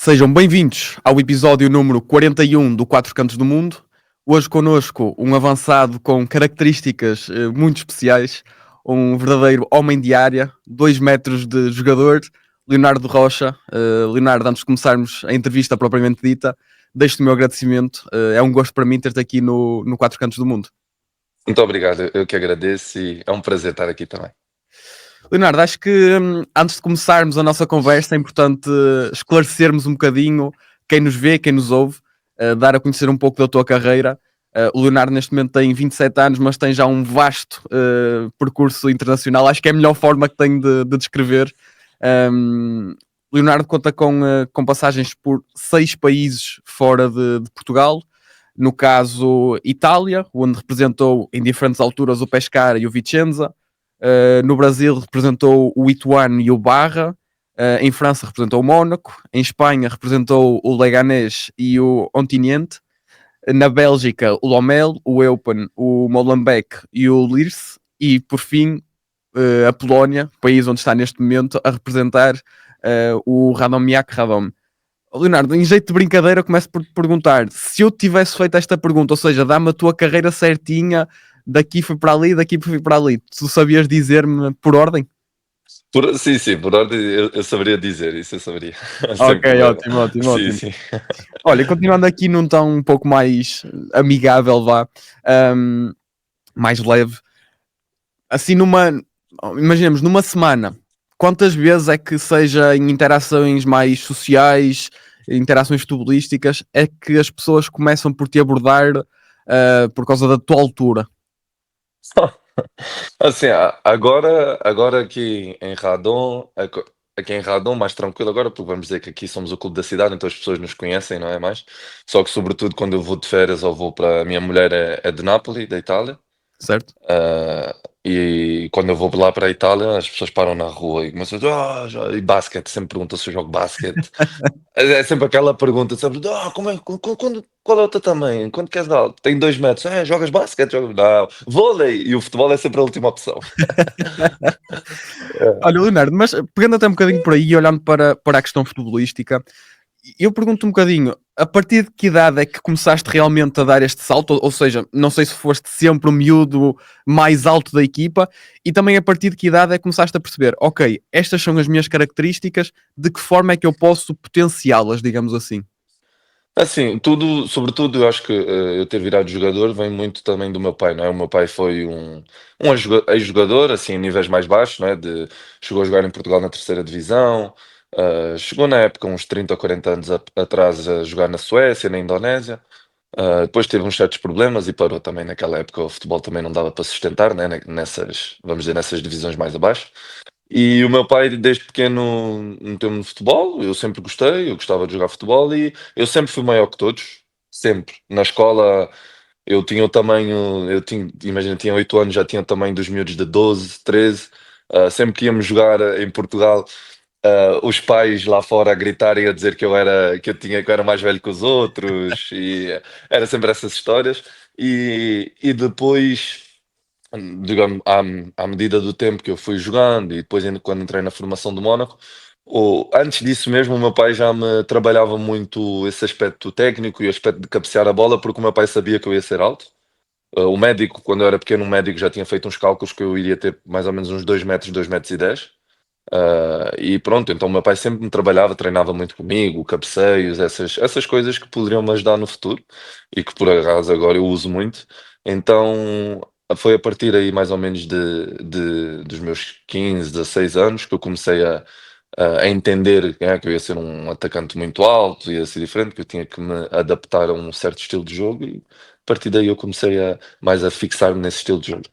Sejam bem-vindos ao episódio número 41 do Quatro Cantos do Mundo. Hoje connosco um avançado com características muito especiais, um verdadeiro homem de área, 2 metros de jogador, Leonardo Rocha. Leonardo, antes de começarmos a entrevista propriamente dita, deixo-te o meu agradecimento. É um gosto para mim ter-te aqui no Quatro Cantos do Mundo. Muito obrigado, eu que agradeço e é um prazer estar aqui também. Leonardo, acho que antes de começarmos a nossa conversa é importante esclarecermos um bocadinho quem nos vê, quem nos ouve, dar a conhecer um pouco da tua carreira. O Leonardo neste momento tem 27 anos, mas tem já um vasto percurso internacional. Acho que é a melhor forma que tenho de descrever. Leonardo conta com passagens por 6 países fora de Portugal. No caso, Itália, onde representou em diferentes alturas o Pescara e o Vicenza. No Brasil representou o Ituano e o Barra. Em França representou o Mónaco. Em Espanha representou o Leganés e o Ontinyent. Na Bélgica o Lommel, o Eupen, o Molenbeek e o Lierse. E por fim a Polónia, país onde está neste momento a representar o Radomiak Radom. Leonardo, em jeito de brincadeira, começo por te perguntar: se eu tivesse feito esta pergunta, ou seja, dá-me a tua carreira certinha, daqui fui para ali, daqui fui para ali, tu sabias dizer-me por ordem? Sim, por ordem eu saberia dizer, isso eu saberia, sem Ok, problema. ótimo, ótimo, Sim, ótimo. sim. Olha, continuando aqui num tom um pouco mais amigável, vá, um, mais leve, assim imaginemos, numa semana, quantas vezes é que seja em interações mais sociais, interações futebolísticas, é que as pessoas começam por te abordar por causa da tua altura? Assim, agora aqui em Radom, aqui em Radom mais tranquilo agora, porque vamos dizer que aqui somos o clube da cidade, então as pessoas nos conhecem, não é mais? Só que sobretudo quando eu vou de férias ou vou para a minha mulher é de Nápoles, da Itália. Certo? Ah, e quando eu vou lá para a Itália, as pessoas param na rua e começam e basquete, sempre perguntam se eu jogo basquete. É sempre aquela pergunta, sempre, como é, qual é o teu tamanho? Quanto queres dar? Tenho 2 metros. Jogas basquete? Jogo, não, vôlei! E o futebol é sempre a última opção. É. Olha, Leonardo, mas pegando até um bocadinho por aí e olhando para a questão futebolística, eu pergunto um bocadinho, a partir de que idade é que começaste realmente a dar este salto? Ou seja, não sei se foste sempre o miúdo mais alto da equipa, e também a partir de que idade é que começaste a perceber, ok, estas são as minhas características, de que forma é que eu posso potenciá-las, digamos assim? Assim, tudo, sobretudo, eu acho que eu ter virado jogador vem muito também do meu pai, não é? O meu pai foi um ex-jogador, assim, em níveis mais baixos, não é? Chegou a jogar em Portugal na terceira divisão, chegou na época, uns 30 ou 40 anos atrás, a jogar na Suécia, na Indonésia. Depois teve uns certos problemas e parou também naquela época. O futebol também não dava para sustentar, né? Nessas, vamos dizer, nessas divisões mais abaixo. E o meu pai, desde pequeno, meteu-me no futebol. Eu sempre gostei, eu gostava de jogar futebol e eu sempre fui maior que todos, sempre. Na escola, eu tinha o tamanho, imagina, tinha 8 anos, já tinha o tamanho dos miúdos de 12, 13. Sempre que íamos jogar em Portugal, os pais lá fora a gritarem a dizer que eu era mais velho que os outros, e era sempre essas histórias. E depois, digamos, à medida do tempo que eu fui jogando, e depois ainda quando entrei na formação do Mónaco, antes disso mesmo, o meu pai já me trabalhava muito esse aspecto técnico e o aspecto de cabecear a bola, porque o meu pai sabia que eu ia ser alto. O médico, quando eu era pequeno, o médico já tinha feito uns cálculos que eu iria ter mais ou menos uns 2 metros, 2 metros e 10. E pronto, então o meu pai sempre me trabalhava, treinava muito comigo, cabeceios, essas coisas que poderiam me ajudar no futuro e que por acaso agora eu uso muito. Então foi a partir aí mais ou menos dos meus 15, 16 anos que eu comecei a entender, que eu ia ser um atacante muito alto, ia ser diferente, que eu tinha que me adaptar a um certo estilo de jogo e a partir daí eu comecei mais a fixar-me nesse estilo de jogo.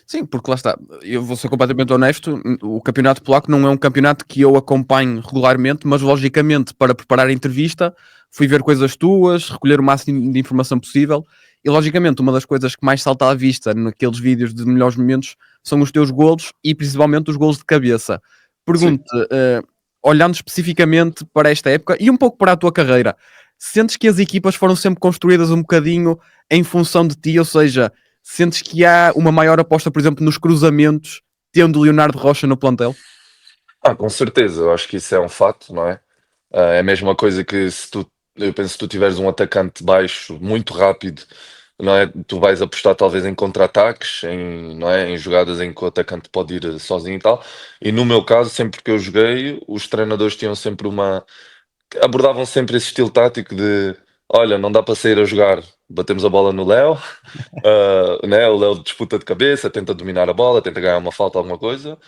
Sim, porque lá está, eu vou ser completamente honesto, o campeonato polaco não é um campeonato que eu acompanho regularmente, mas logicamente para preparar a entrevista fui ver coisas tuas, recolher o máximo de informação possível e logicamente uma das coisas que mais salta à vista naqueles vídeos de melhores momentos são os teus golos e principalmente os golos de cabeça. Sim. Pergunto, olhando especificamente para esta época e um pouco para a tua carreira, sentes que as equipas foram sempre construídas um bocadinho em função de ti, ou seja, sentes que há uma maior aposta, por exemplo, nos cruzamentos, tendo Leonardo Rocha no plantel? Com certeza, eu acho que isso é um fato, não é? É a mesma coisa que se tu, eu penso, se tu tiveres um atacante baixo, muito rápido, não é? Tu vais apostar talvez em contra-ataques, não é? Em jogadas em que o atacante pode ir sozinho e tal. E no meu caso, sempre que eu joguei, os treinadores tinham sempre abordavam sempre esse estilo tático de: olha, não dá para sair a jogar, batemos a bola no Léo, né? O Léo disputa de cabeça, tenta dominar a bola, tenta ganhar uma falta, alguma coisa.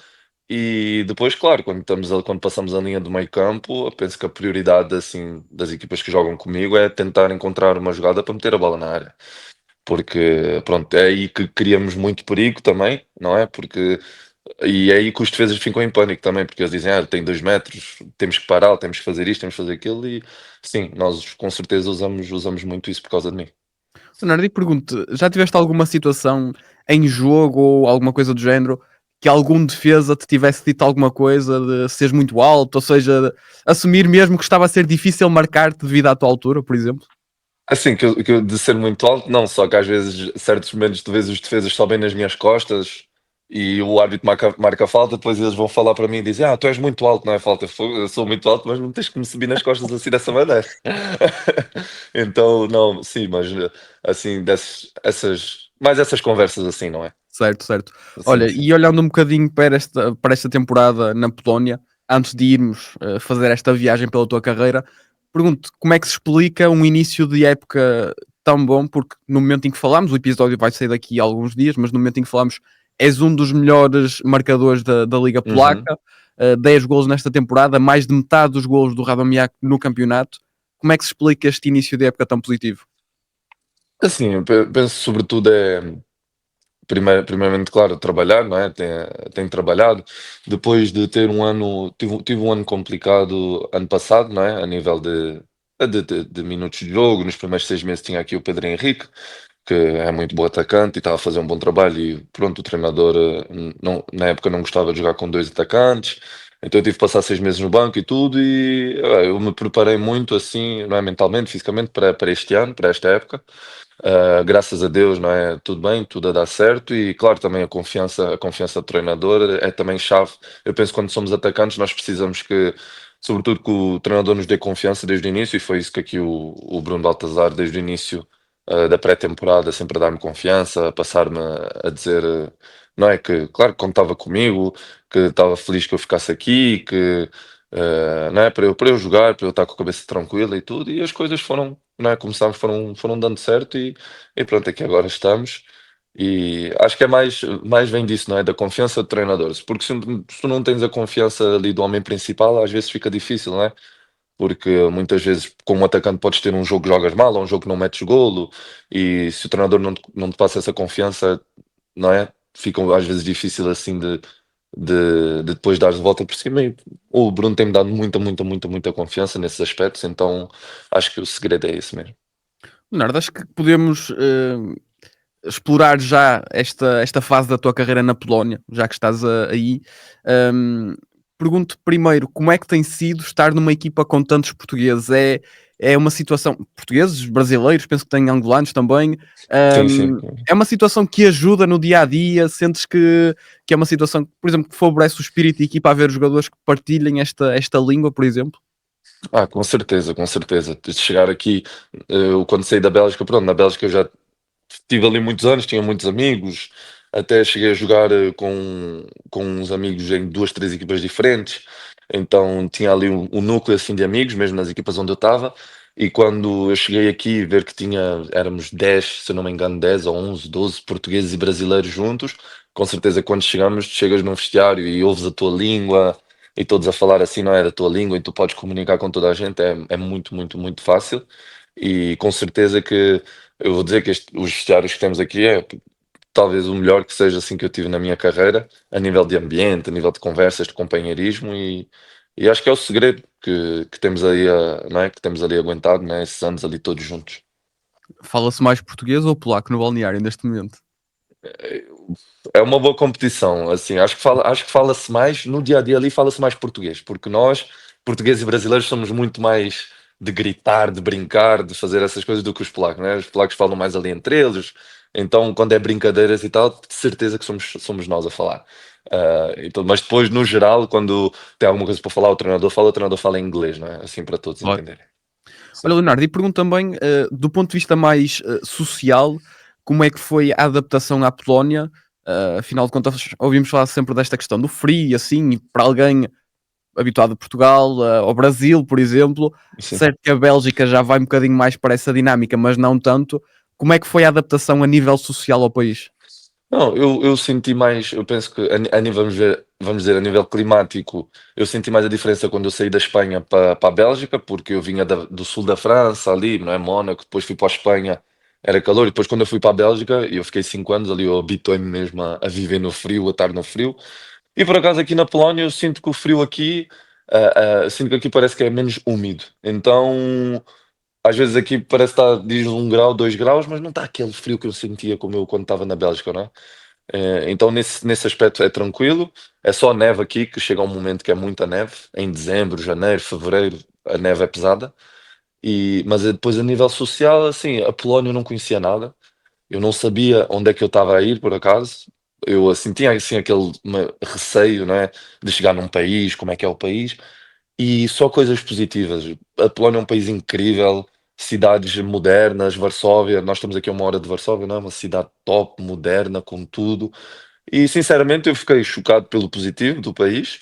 E depois, claro, quando passamos a linha do meio campo, eu penso que a prioridade assim, das equipas que jogam comigo é tentar encontrar uma jogada para meter a bola na área. Porque, pronto, é aí que criamos muito perigo também, não é? E é aí que os defesas ficam em pânico também, porque eles dizem: tem 2 metros, temos que parar, temos que fazer isto, temos que fazer aquilo. E sim, nós com certeza usamos muito isso por causa de mim. Leonardo, e pergunto, já tiveste alguma situação em jogo ou alguma coisa do género que algum defesa te tivesse dito alguma coisa de seres muito alto, ou seja, assumir mesmo que estava a ser difícil marcar-te devido à tua altura, por exemplo? Assim, que eu de ser muito alto, não, só que às vezes, certos momentos, de vezes os defesas sobem nas minhas costas e o árbitro marca falta, depois eles vão falar para mim e dizem: tu és muito alto, não é falta. Eu sou muito alto, mas não tens que me subir nas costas assim dessa maneira. Então, não, sim, mas assim, mais essas conversas assim, não é? Certo, certo. Sim, Olha, sim. e olhando um bocadinho para esta temporada na Polónia, antes de irmos fazer esta viagem pela tua carreira, pergunto como é que se explica um início de época tão bom, porque no momento em que falamos, o episódio vai sair daqui a alguns dias, mas no momento em que falamos, és um dos melhores marcadores da Liga Uhum. Polaca, 10 golos nesta temporada, mais de metade dos golos do Radomiak no campeonato. Como é que se explica este início de época tão positivo? Assim, eu penso sobretudo primeiramente, claro, trabalhar, não é? Tenho trabalhado. Depois de ter um ano, tive um ano complicado ano passado, não é? A nível de minutos de jogo. Nos primeiros 6 meses tinha aqui o Pedro Henrique, que é muito bom atacante e estava a fazer um bom trabalho. E pronto, o treinador na época não gostava de jogar com 2 atacantes. Então eu tive que passar 6 meses no banco e tudo. E eu me preparei muito assim, não é? Mentalmente, fisicamente, para este ano, para esta época. Graças a Deus, não é? Tudo bem, tudo a dar certo e claro, também a confiança do treinador é também chave. Eu penso que quando somos atacantes nós precisamos sobretudo que o treinador nos dê confiança desde o início e foi isso que aqui o Bruno Baltazar desde o início da pré-temporada sempre a dar-me confiança, a passar-me a dizer, não é, que claro que contava comigo, que estava feliz que eu ficasse aqui, não é, para eu jogar, para eu estar com a cabeça tranquila e tudo, e as coisas foram, não é, começámos, foram dando certo e pronto, aqui agora estamos. E acho que é mais vem disso, não é? Da confiança do treinador. Porque se tu não tens a confiança ali do homem principal, às vezes fica difícil, não é? Porque muitas vezes, como atacante, podes ter um jogo que jogas mal, ou um jogo que não metes golo, e se o treinador não te passa essa confiança, não é? Fica às vezes difícil assim de depois dar de volta por cima. E o Bruno tem-me dado muita, muita, muita, muita confiança nesses aspectos, então acho que o segredo é esse mesmo. Leonardo, acho que podemos explorar já esta fase da tua carreira na Polónia, já que estás aí. Hum, Pergunto primeiro, como é que tem sido estar numa equipa com tantos portugueses? É uma situação, portugueses, brasileiros, penso que tem angolanos também. Sim, sim. É uma situação que ajuda no dia a dia? Sentes que é uma situação, por exemplo, que favorece o espírito de equipa a ver jogadores que partilhem esta língua, por exemplo? Com certeza, com certeza. De chegar aqui, eu quando saí da Bélgica, pronto, na Bélgica eu já estive ali muitos anos, tinha muitos amigos, até cheguei a jogar com uns amigos em 2, 3 equipas diferentes, então tinha ali um núcleo assim de amigos, mesmo nas equipas onde eu estava, e quando eu cheguei aqui, ver que éramos 10, se eu não me engano, 10 ou 11, 12 portugueses e brasileiros juntos, com certeza quando chegamos, chegas num vestiário e ouves a tua língua, e todos a falar assim, não é da tua língua, e tu podes comunicar com toda a gente, é muito, muito, muito fácil, e com certeza que eu vou dizer que os vestiários que temos aqui é talvez o melhor que seja assim que eu tive na minha carreira, a nível de ambiente, a nível de conversas, de companheirismo e acho que é o segredo que temos aí, não é? Que temos ali aguentado, né? Esses anos ali todos juntos. Fala-se mais português ou polaco no balneário neste momento? É é uma boa competição, assim, acho que fala-se mais, no dia a dia ali fala-se mais português, porque nós, portugueses e brasileiros, somos muito mais de gritar, de brincar, de fazer essas coisas do que os polacos, né? Os polacos falam mais ali entre eles, Então, quando é brincadeiras e tal, de certeza que somos nós a falar. Então, mas depois, no geral, quando tem alguma coisa para falar, o treinador fala em inglês, não é? Assim para todos Claro. entenderem. Sim. Olha, Leonardo, e pergunto também, do ponto de vista mais social, como é que foi a adaptação à Polónia? Afinal de contas, ouvimos falar sempre desta questão do frio, e assim, e para alguém habituado a Portugal, ao Brasil, por exemplo, Sim. certo que a Bélgica já vai um bocadinho mais para essa dinâmica, mas não tanto. Como é que foi a adaptação a nível social ao país? Não, eu senti mais, eu penso que a nível, vamos dizer, a nível climático, eu senti mais a diferença quando eu saí da Espanha para a Bélgica, porque eu vinha do sul da França, ali, não é? Mónaco, depois fui para a Espanha, era calor, e depois quando eu fui para a Bélgica, e eu fiquei 5 anos ali, eu habituei-me mesmo a viver no frio, a estar no frio. E por acaso aqui na Polónia eu sinto que o frio aqui, sinto que aqui parece que é menos úmido. Então, às vezes aqui parece que está, diz 1 grau, 2 graus, mas não está aquele frio que eu sentia como eu quando estava na Bélgica, não é? Então nesse aspecto é tranquilo, é só neve aqui que chega um momento que é muita neve, em dezembro, janeiro, fevereiro, a neve é pesada, mas depois a nível social, assim, a Polónia eu não conhecia nada, eu não sabia onde é que eu estava a ir por acaso, eu assim, tinha assim aquele receio, não é, de chegar num país, como é que é o país, e só coisas positivas. A Polónia é um país incrível, cidades modernas, Varsóvia, nós estamos aqui a 1 hora de Varsóvia, não é? Uma cidade top, moderna, com tudo. E sinceramente eu fiquei chocado pelo positivo do país.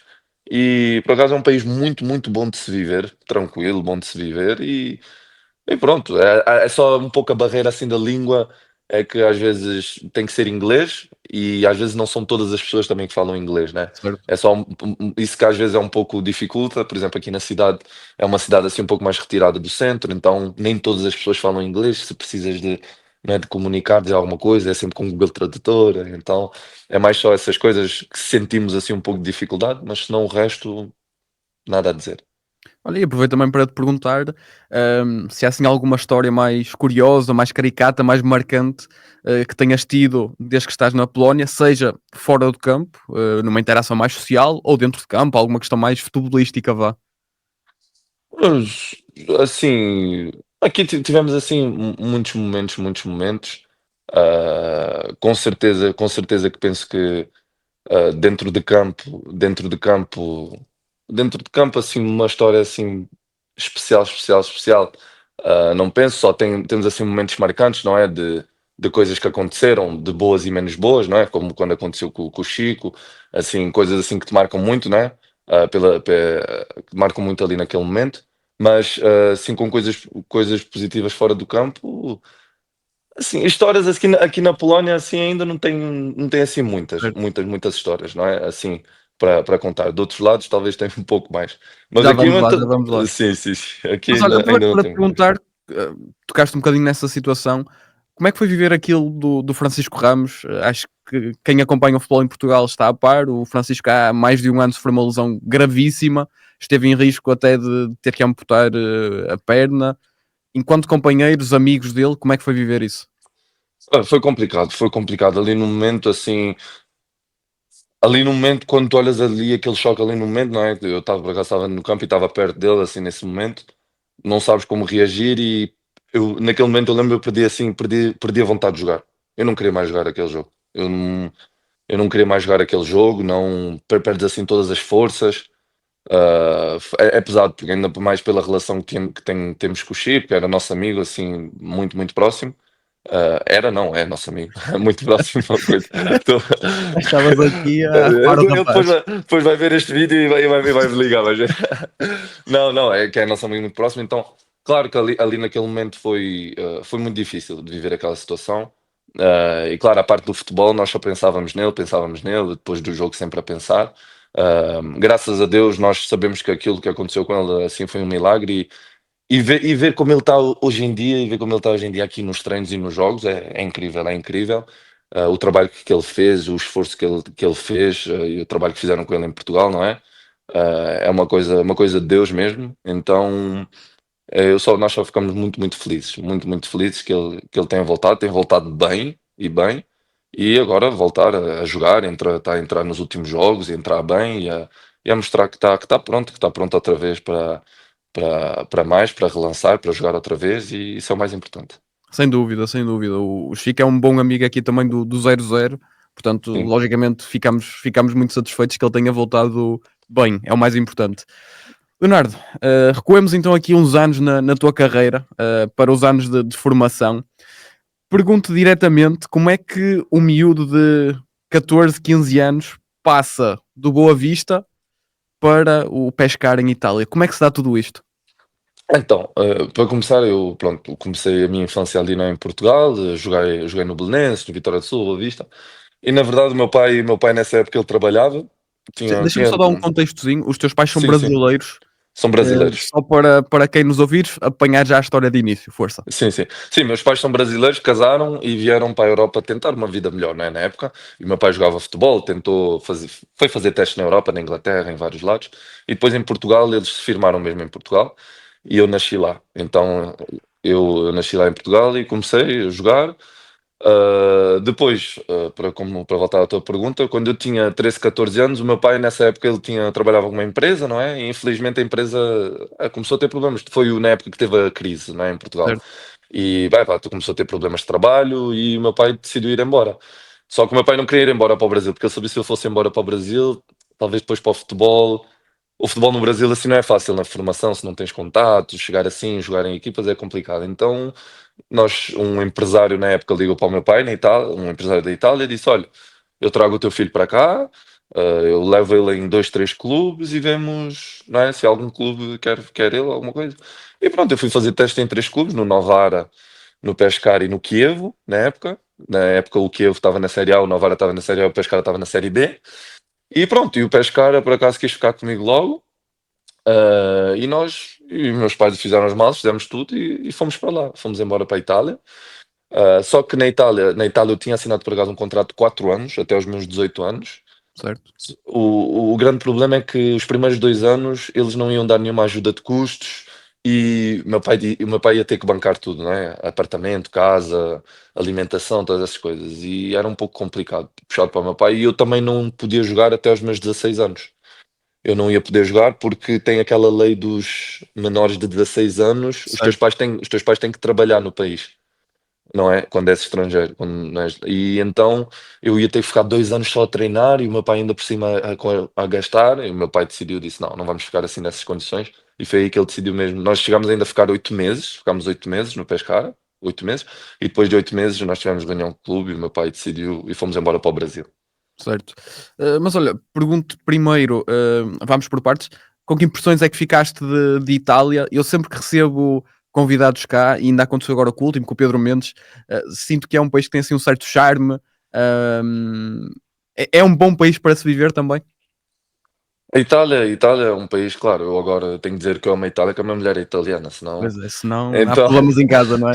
E por acaso é um país muito, muito bom de se viver, tranquilo, bom de se viver. E pronto, é só um pouco a barreira assim da língua, é que às vezes tem que ser inglês e às vezes não são todas as pessoas também que falam inglês, né? Certo. É só isso que às vezes é um pouco dificulta. Por exemplo, aqui na cidade é uma cidade assim um pouco mais retirada do centro, então nem todas as pessoas falam inglês. Se precisas de, não é, de comunicar, dizer alguma coisa, é sempre com o Google Tradutor. Então é mais só essas coisas que sentimos assim um pouco de dificuldade, mas senão o resto, nada a dizer. Olha, e aproveito também para te perguntar, se há assim alguma história mais curiosa, mais caricata, mais marcante, que tenhas tido desde que estás na Polónia, seja fora do campo, numa interação mais social, ou dentro de campo, alguma questão mais futebolística, vá. Mas, assim, aqui tivemos assim muitos momentos, muitos momentos. Com certeza que penso que dentro de campo, assim, uma história assim especial, especial, especial. Não penso, só temos assim momentos marcantes, não é? De coisas que aconteceram, de boas e menos boas, não é? Como quando aconteceu com o Chico, assim, coisas assim que te marcam muito, não é? Que te marcam muito ali naquele momento, mas assim, com coisas positivas fora do campo. Assim, histórias aqui na Polónia, assim, ainda não tem assim muitas, Certo. muitas, muitas histórias, não é? Assim, para contar. De outros lados, talvez tenha um pouco mais. Mas Já aqui vamos não lá, já tem. vamos lá. Sim, sim, sim. Aqui Mas olha, ainda, aproveito ainda não para te tem muitas. perguntar, tocaste um bocadinho nessa situação, como é que foi viver aquilo do Francisco Ramos? Acho que quem acompanha o futebol em Portugal está a par, o Francisco há mais de um ano sofreu uma lesão gravíssima, esteve em risco até de ter que amputar a perna. Enquanto companheiros, amigos dele, como é que foi viver isso? Foi complicado. Ali no momento, quando tu olhas ali aquele choque ali no momento, não é? Eu estava, por acaso, estava no campo e estava perto dele, assim, nesse momento, não sabes como reagir e naquele momento eu lembro, eu perdi a vontade de jogar. Eu não queria mais jogar aquele jogo. Eu não queria mais jogar aquele jogo, não perdes assim todas as forças. É pesado, porque ainda mais pela relação que temos com o Chico, que era nosso amigo, assim, muito, muito próximo. Era, não, é nosso amigo, muito próximo. Coisa. Tô- Estavas aqui a arrumar o Ele depois rapaz. vai ver este vídeo e vai me ligar. Não, não, é que é nosso amigo muito próximo, então, claro que ali naquele momento foi muito difícil de viver aquela situação. E claro, a parte do futebol, nós só pensávamos nele, depois do jogo sempre a pensar. Graças a Deus, nós sabemos que aquilo que aconteceu com ele assim foi um milagre e ver como ele está hoje em dia e ver como ele está hoje em dia aqui nos treinos e nos jogos é incrível, é incrível. O trabalho que ele fez, o esforço que ele fez, e o trabalho que fizeram com ele em Portugal, não é? É uma coisa de Deus mesmo. Então, nós só ficamos muito, muito, muito felizes que ele tem voltado bem e bem, e agora voltar a jogar, está a entrar nos últimos jogos, e entrar bem e a mostrar que está pronto outra vez para mais, para relançar, para jogar outra vez, e isso é o mais importante. Sem dúvida, sem dúvida. O Chico é um bom amigo aqui também do 0-0, portanto, Sim. logicamente, ficamos muito satisfeitos que ele tenha voltado bem, é o mais importante. Leonardo, recuemos então aqui uns anos na tua carreira, para os anos de formação. Pergunto diretamente como é que um miúdo de 14, 15 anos passa do Boa Vista para o Pescara em Itália? Como é que se dá tudo isto? Então, para começar, eu pronto, comecei a minha infância ali, não é, em Portugal, joguei no Belenenses, no Vitória de Sul, Boa Vista, e na verdade o meu pai nessa época ele trabalhava, Deixa-me só dar um contextozinho. Os teus pais são sim, sim, brasileiros. são brasileiros. Só para quem nos ouvir, apanhar já a história de início, força. Sim, sim. Sim, meus pais são brasileiros, casaram e vieram para a Europa tentar uma vida melhor, não é, na época. E o meu pai jogava futebol, foi fazer testes na Europa, na Inglaterra, em vários lados. E depois em Portugal, eles se firmaram mesmo em Portugal e eu nasci lá. Então eu nasci lá em Portugal e comecei a jogar. Depois, para voltar à tua pergunta, quando eu tinha 13, 14 anos, o meu pai nessa época trabalhava com uma empresa, não é? E infelizmente a empresa começou a ter problemas. Foi na época que teve a crise, não é, em Portugal. Certo, E bem, pá, tu começou a ter problemas de trabalho e o meu pai decidiu ir embora. Só que o meu pai não queria ir embora para o Brasil, porque ele sabia que se eu fosse embora para o Brasil, talvez depois para o futebol. O futebol no Brasil assim não é fácil na formação, se não tens contatos, chegar assim, jogar em equipas é complicado. Então, um empresário na época ligou para o meu pai na Itália, um empresário da Itália, e disse: Olha, eu trago o teu filho para cá, eu levo ele em dois, três clubes e vemos, não é, se algum clube quer ele, alguma coisa. E pronto, eu fui fazer teste em três clubes, no Novara, no Pescara e no Chievo, na época. Na época o Chievo estava na Série A, o Novara estava na Série A, o Pescara estava na Série B. E pronto, e o Pescara por acaso quis ficar comigo logo. E meus pais fizeram as malas, fizemos tudo e fomos para lá. Fomos embora para a Itália. Só que na Itália eu tinha assinado por acaso um contrato de 4 anos, até os meus 18 anos. certo. O grande problema é que os primeiros 2 anos eles não iam dar nenhuma ajuda de custos e o meu pai ia ter que bancar tudo, não é? Apartamento, casa, alimentação, todas essas coisas. E era um pouco complicado, puxado para o meu pai. E eu também não podia jogar até aos meus 16 anos. Eu não ia poder jogar porque tem aquela lei dos menores de 16 anos, Certo. os teus pais têm que trabalhar no país, não é? Quando és estrangeiro. E então eu ia ter que ficar 2 anos só a treinar e o meu pai ainda por cima a gastar. E o meu pai decidiu, disse: Não, não vamos ficar assim nessas condições. E foi aí que ele decidiu mesmo. Nós chegámos ainda a ficar 8 meses, ficámos 8 meses no Pescara, 8 meses, e depois de 8 meses nós tivemos de ganhar um clube e o meu pai decidiu e fomos embora para o Brasil. Certo. Mas olha, pergunto primeiro, vamos por partes, com que impressões é que ficaste de Itália? Eu sempre que recebo convidados cá, e ainda aconteceu agora com o último, com o Pedro Mendes, sinto que é um país que tem assim um certo charme. É um bom país para se viver também? A Itália é um país, claro, eu agora tenho que dizer que eu amo a Itália, que a minha mulher é italiana, senão. Pois é, senão há Então, problemas em casa, não é?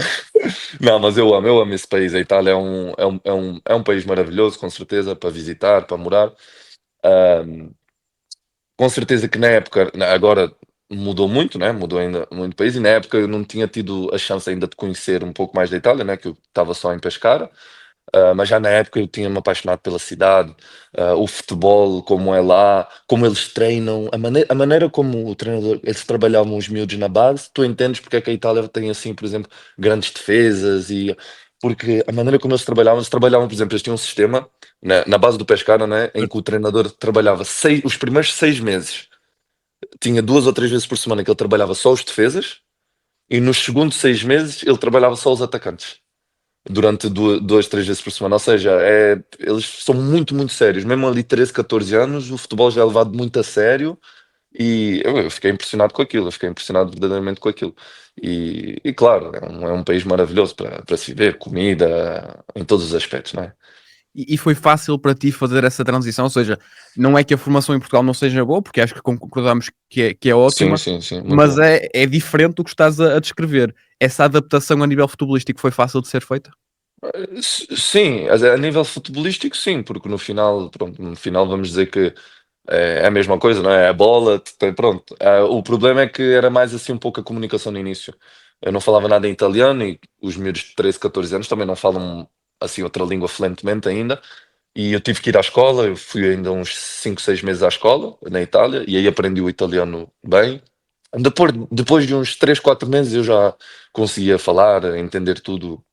não, mas eu amo esse país. A Itália é um país maravilhoso, com certeza, para visitar, para morar. Ahm, com certeza que na época, agora mudou muito, né? Mudou ainda muito o país, e na época eu não tinha tido a chance ainda de conhecer um pouco mais da Itália, né? Que eu estava só em Pescara. Mas já na época eu tinha-me apaixonado pela cidade, o futebol, como é lá, como eles treinam, a maneira como o treinador, eles trabalhavam os miúdos na base, tu entendes porque é que a Itália tem assim, por exemplo, grandes defesas e porque a maneira como eles trabalhavam, por exemplo, eles tinham um sistema na base do Pescara, né, em que o treinador trabalhava os primeiros 6 meses, tinha 2 ou 3 vezes por semana que ele trabalhava só os defesas, e nos segundos 6 meses ele trabalhava só os atacantes durante 2, 3 vezes por semana. Ou seja, eles são muito, muito sérios. Mesmo ali 13, 14 anos, o futebol já é levado muito a sério e eu fiquei impressionado com aquilo. Eu fiquei impressionado verdadeiramente com aquilo. E claro, é um país maravilhoso para se viver, comida, em todos os aspectos, não é? E foi fácil para ti fazer essa transição? Ou seja, não é que a formação em Portugal não seja boa, porque acho que concordamos que é Sim, ótima, sim, sim, muito mas bom. é diferente do que estás a descrever. Essa adaptação a nível futebolístico foi fácil de ser feita? Sim, a nível futebolístico, sim, porque no final, pronto, no final vamos dizer que é a mesma coisa, não é? A bola, pronto. O problema é que era mais assim um pouco a comunicação no início. Eu não falava nada em italiano e os miúdos de 13, 14 anos também não falam assim outra língua fluentemente ainda. E eu tive que ir à escola, eu fui ainda uns 5, 6 meses à escola na Itália e aí aprendi o italiano bem. Depois de uns 3 4 meses eu já conseguia falar, entender tudo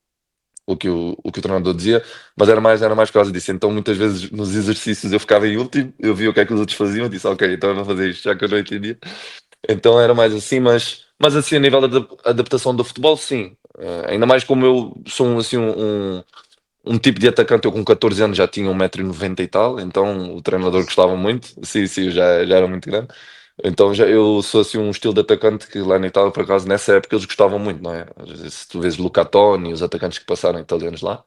o que o treinador dizia, mas era mais por causa disso. Então, muitas vezes nos exercícios eu ficava em último, eu via o que é que os outros faziam e disse: Ok, então eu vou fazer isto, já que eu não entendia. Então era mais assim, mas assim, a nível da adaptação do futebol, sim. Ainda mais como eu sou assim, um tipo de atacante, eu com 14 anos já tinha 1,90 m e tal, então o treinador gostava muito. Sim, sim, eu já era muito grande. Então eu sou assim um estilo de atacante que lá na Itália, por acaso, nessa época eles gostavam muito, não é? Às vezes, se tu vês Luca Toni, os atacantes que passaram italianos lá,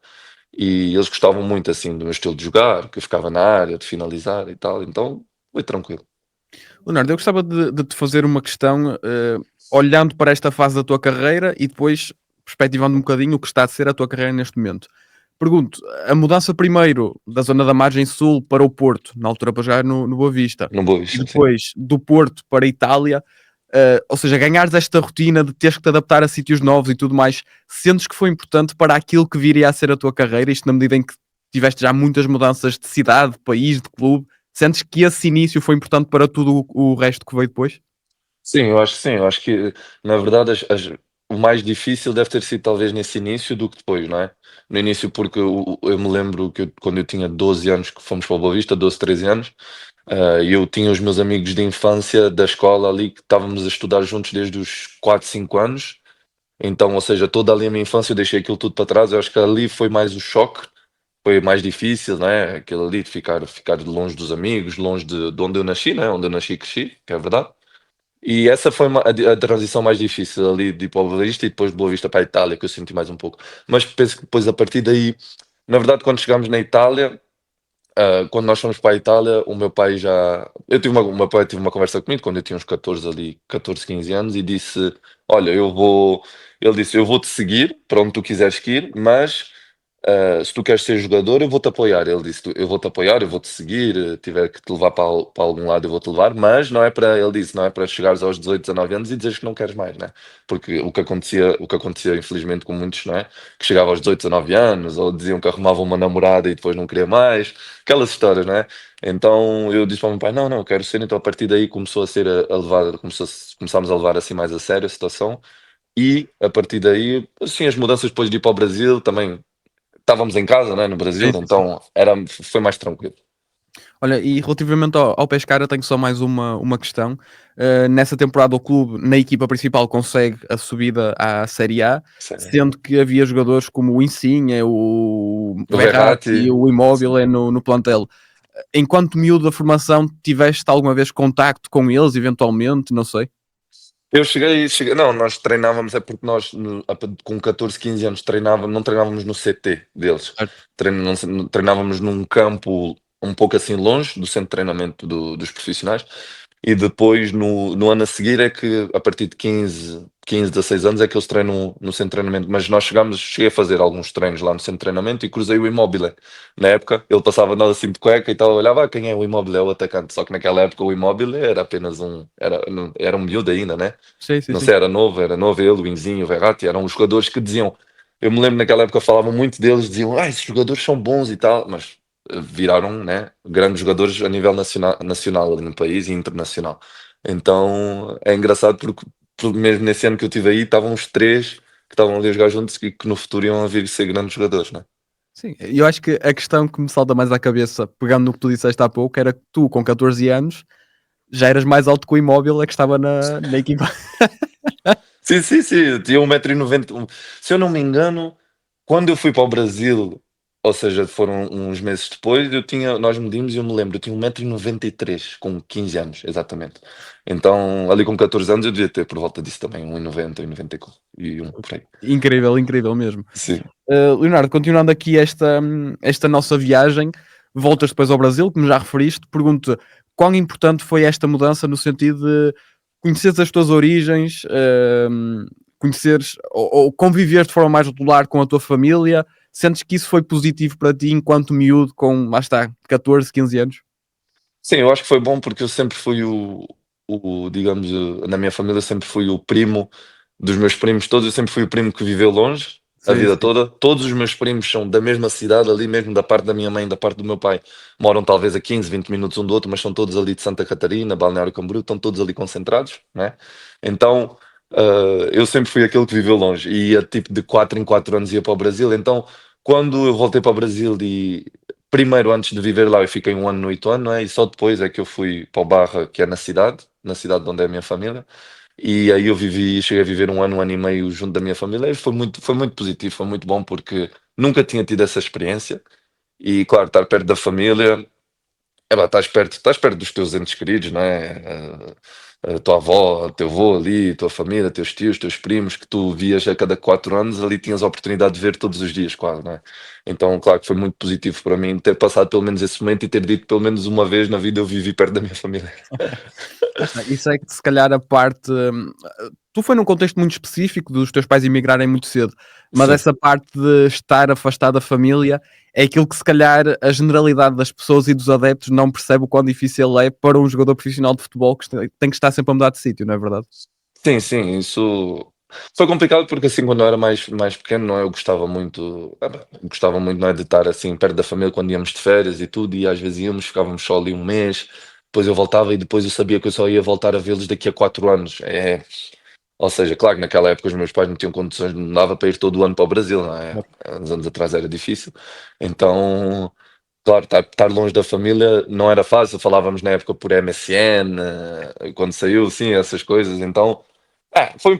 e eles gostavam muito assim do meu estilo de jogar, que eu ficava na área, de finalizar e tal, então foi tranquilo. Leonardo, eu gostava de te fazer uma questão, olhando para esta fase da tua carreira e depois perspectivando um bocadinho o que está a ser a tua carreira neste momento. Pergunto, a mudança primeiro da zona da margem sul para o Porto, na altura para jogar no Boa Vista, No Boa e Vista, sim. depois do Porto para a Itália, ou seja, ganhares esta rotina de teres que te adaptar a sítios novos e tudo mais, sentes que foi importante para aquilo que viria a ser a tua carreira, isto na medida em que tiveste já muitas mudanças de cidade, de país, de clube, sentes que esse início foi importante para tudo o resto que veio depois? Sim, eu acho que sim, eu acho que na verdade o mais difícil deve ter sido talvez nesse início do que depois, não é? No início, porque eu me lembro que quando eu tinha 12 anos, que fomos para o Boa Vista, 12, 13 anos, eu tinha os meus amigos de infância da escola ali que estávamos a estudar juntos desde os 4 5 anos. Então, ou seja, toda ali a minha infância eu deixei aquilo tudo para trás. Eu acho que ali foi mais o choque, foi mais difícil, né? Aquilo ali de ficar longe dos amigos, longe de onde eu nasci, né? Onde eu nasci e cresci, que é verdade. E essa foi a transição mais difícil ali de ir para o Boa Vista e depois de Boa Vista para a Itália, que eu senti mais um pouco. Mas penso que depois a partir daí, na verdade, quando chegámos na Itália, quando nós fomos para a Itália, o meu pai já. O meu pai teve uma conversa comigo quando eu tinha uns 14 ali, 14 15 anos, e disse: Olha, eu vou. Ele disse: Eu vou-te seguir para onde tu quiseres que ir, mas se tu queres ser jogador, eu vou-te apoiar. Ele disse: Eu vou-te apoiar, eu vou-te seguir. Tiver que te levar para algum lado, eu vou-te levar, mas não é para. Ele disse: Não é para chegares aos 18, 19 anos e dizeres que não queres mais, né? Porque o que acontecia, infelizmente, com muitos, não é? Que chegava aos 18, 19 anos, ou diziam que arrumavam uma namorada e depois não queria mais, aquelas histórias, não é? Então eu disse para o meu pai: Não, não, eu quero ser. Então a partir daí começou a ser a levar, começámos a levar assim mais a sério a situação. E a partir daí, assim, as mudanças depois de ir para o Brasil também estávamos em casa, né, no Brasil, Sim, sim, sim. então foi mais tranquilo. Olha, e relativamente ao Pescara, tenho só mais uma questão. Nessa temporada, o clube, na equipa principal, consegue a subida à Série A, Sério. sendo que havia jogadores como o Insigne, o O Verratti e Verratti, o sim. Immobile no plantel. Enquanto miúdo da formação, tiveste alguma vez contacto com eles, eventualmente? Não sei. Eu cheguei, não, nós treinávamos, é porque nós com 14, 15 anos treinávamos, não treinávamos no CT deles, Certo. treinávamos num campo um pouco assim longe do centro de treinamento dos profissionais. E depois, no ano a seguir, é que a partir de 15 16 anos, é que eles treinam no centro de treinamento. Mas cheguei a fazer alguns treinos lá no centro de treinamento e cruzei o Immobile. Na época, ele passava nada assim de cueca e tal, eu olhava, quem é o Immobile? É o atacante. Só que naquela época o Immobile era apenas era um miúdo ainda, né? Sim, sim, Não sim. sei, era novo ele, o Inzinho, o Verratti, eram os jogadores que diziam. Eu me lembro naquela época falavam muito deles, diziam, esses jogadores são bons e tal, mas viraram, né, grandes jogadores a nível nacional ali no país e internacional. Então é engraçado porque mesmo nesse ano que eu estive aí, estavam os três que estavam ali a jogar juntos e que no futuro iam a vir ser grandes jogadores, né? Sim, eu acho que a questão que me salta mais à cabeça, pegando no que tu disseste há pouco, era que tu, com 14 anos, já eras mais alto que o Immobile, que estava na equipa. Sim, sim, sim, eu tinha 1,90 m. Se eu não me engano, quando eu fui para o Brasil, ou seja, foram uns meses depois, nós medimos e eu me lembro, eu tinha 1,93 m com 15 anos, exatamente. Então, ali com 14 anos, eu devia ter por volta disso também, 1,90 m, 1,91 m, por aí. Incrível, incrível mesmo. Sim. Leonardo, continuando aqui esta nossa viagem, voltas depois ao Brasil, como já referiste, pergunto quão importante foi esta mudança no sentido de conheceres as tuas origens, conheceres ou conviveres de forma mais regular com a tua família, sentes que isso foi positivo para ti enquanto miúdo com, lá está, 14, 15 anos? Sim, eu acho que foi bom porque eu sempre fui digamos, na minha família, eu sempre fui o primo dos meus primos todos, eu sempre fui o primo que viveu longe. a Sim, vida sim. toda. Todos os meus primos são da mesma cidade, ali mesmo da parte da minha mãe, da parte do meu pai. Moram talvez a 15, 20 minutos um do outro, mas são todos ali de Santa Catarina, Balneário Camboriú, estão todos ali concentrados, né? Então, eu sempre fui aquele que viveu longe e ia tipo de 4 em 4 anos ia para o Brasil. Então, quando eu voltei para o Brasil e primeiro antes de viver lá eu fiquei um ano no Ituano, não é? E só depois é que eu fui para o Barra, que é na cidade onde é a minha família. E aí eu cheguei a viver um ano e meio junto da minha família e foi muito positivo, foi muito bom porque nunca tinha tido essa experiência e claro, estar perto da família, é lá, estás perto dos teus entes queridos, não é? A tua avó, o teu avô ali, a tua família, teus tios, teus primos, que tu vias a cada 4 anos, ali tinhas a oportunidade de ver todos os dias, quase, não é? Então, claro que foi muito positivo para mim ter passado pelo menos esse momento e ter dito pelo menos uma vez na vida eu vivi perto da minha família. Lá está, isso é que se calhar a parte, tu foi num contexto muito específico dos teus pais emigrarem muito cedo, mas Sim. essa parte de estar afastado da família é aquilo que se calhar a generalidade das pessoas e dos adeptos não percebe o quão difícil é para um jogador profissional de futebol que tem que estar sempre a mudar de sítio, não é verdade? Sim, sim, isso foi complicado porque assim quando eu era mais pequeno, não é, eu gostava muito, gostava muito, não é, de estar assim perto da família quando íamos de férias e tudo, e às vezes íamos, ficávamos só ali um mês, depois eu voltava e depois eu sabia que eu só ia voltar a vê-los daqui a 4 anos. Ou seja, claro que naquela época os meus pais não tinham condições, não dava para ir todo o ano para o Brasil, não é? Certo. Há uns anos atrás era difícil. Então, claro, estar longe da família não era fácil, falávamos na época por MSN, quando saiu, sim, essas coisas, então foi um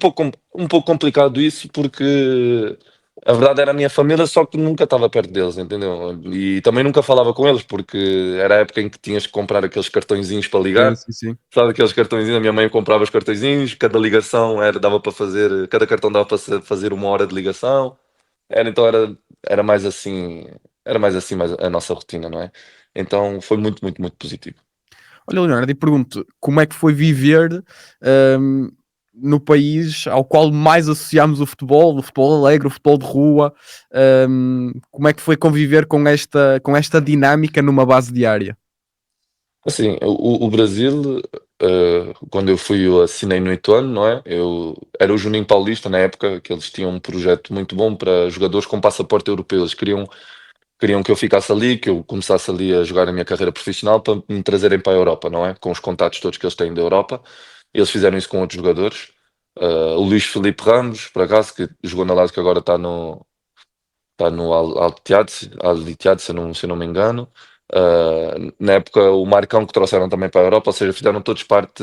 pouco complicado isso, porque a verdade era a minha família, só que nunca estava perto deles, entendeu? E também nunca falava com eles, porque era a época em que tinhas que comprar aqueles cartõezinhos para Sim, ligar. sim, sim. Sabe aqueles cartõezinhos? A minha mãe comprava os cartõezinhos, cada ligação dava para fazer, cada cartão dava para fazer 1 hora de ligação. Então era mais assim, mais a nossa rotina, não é? Então foi muito, muito, muito positivo. Olha, Leonardo, e pergunto, como é que foi viver, hum, no país ao qual mais associamos o futebol alegre, o futebol de rua, como é que foi conviver com esta dinâmica numa base diária? Assim, o Brasil, quando eu assinei no Ituano, não é? Eu era o Juninho Paulista na época, que eles tinham um projeto muito bom para jogadores com passaporte europeu. Eles queriam que eu ficasse ali, que eu começasse ali a jogar a minha carreira profissional para me trazerem para a Europa, não é? Com os contatos todos que eles têm da Europa. Eles fizeram isso com outros jogadores. O Luís Felipe Ramos, por acaso, que jogou na Lazio, que agora está no Al-Ittihad, se eu não me engano. Na época, o Marcão que trouxeram também para a Europa, ou seja, fizeram todos parte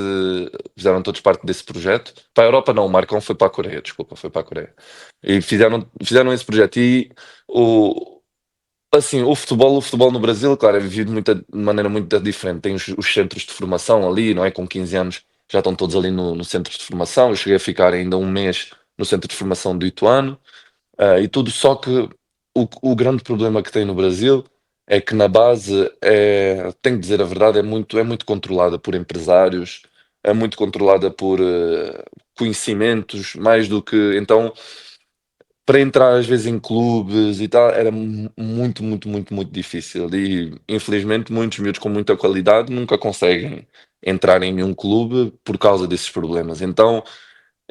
desse projeto. Para a Europa não, o Marcão foi para a Coreia, desculpa, foi para a Coreia. E fizeram esse projeto. E o, assim, o futebol no Brasil, claro, é vivido de maneira muito diferente. Tem os centros de formação ali, não é? Com 15 anos já estão todos ali no centro de formação. Eu cheguei a ficar ainda um mês no centro de formação do Ituano. E tudo, só que o grande problema que tem no Brasil é que na base, tenho que dizer a verdade, é muito controlada por empresários, é muito controlada por conhecimentos, mais do que. Então, para entrar às vezes em clubes e tal, era muito, muito, muito, muito difícil. E infelizmente muitos miúdos com muita qualidade nunca conseguem entrar em nenhum clube por causa desses problemas. Então,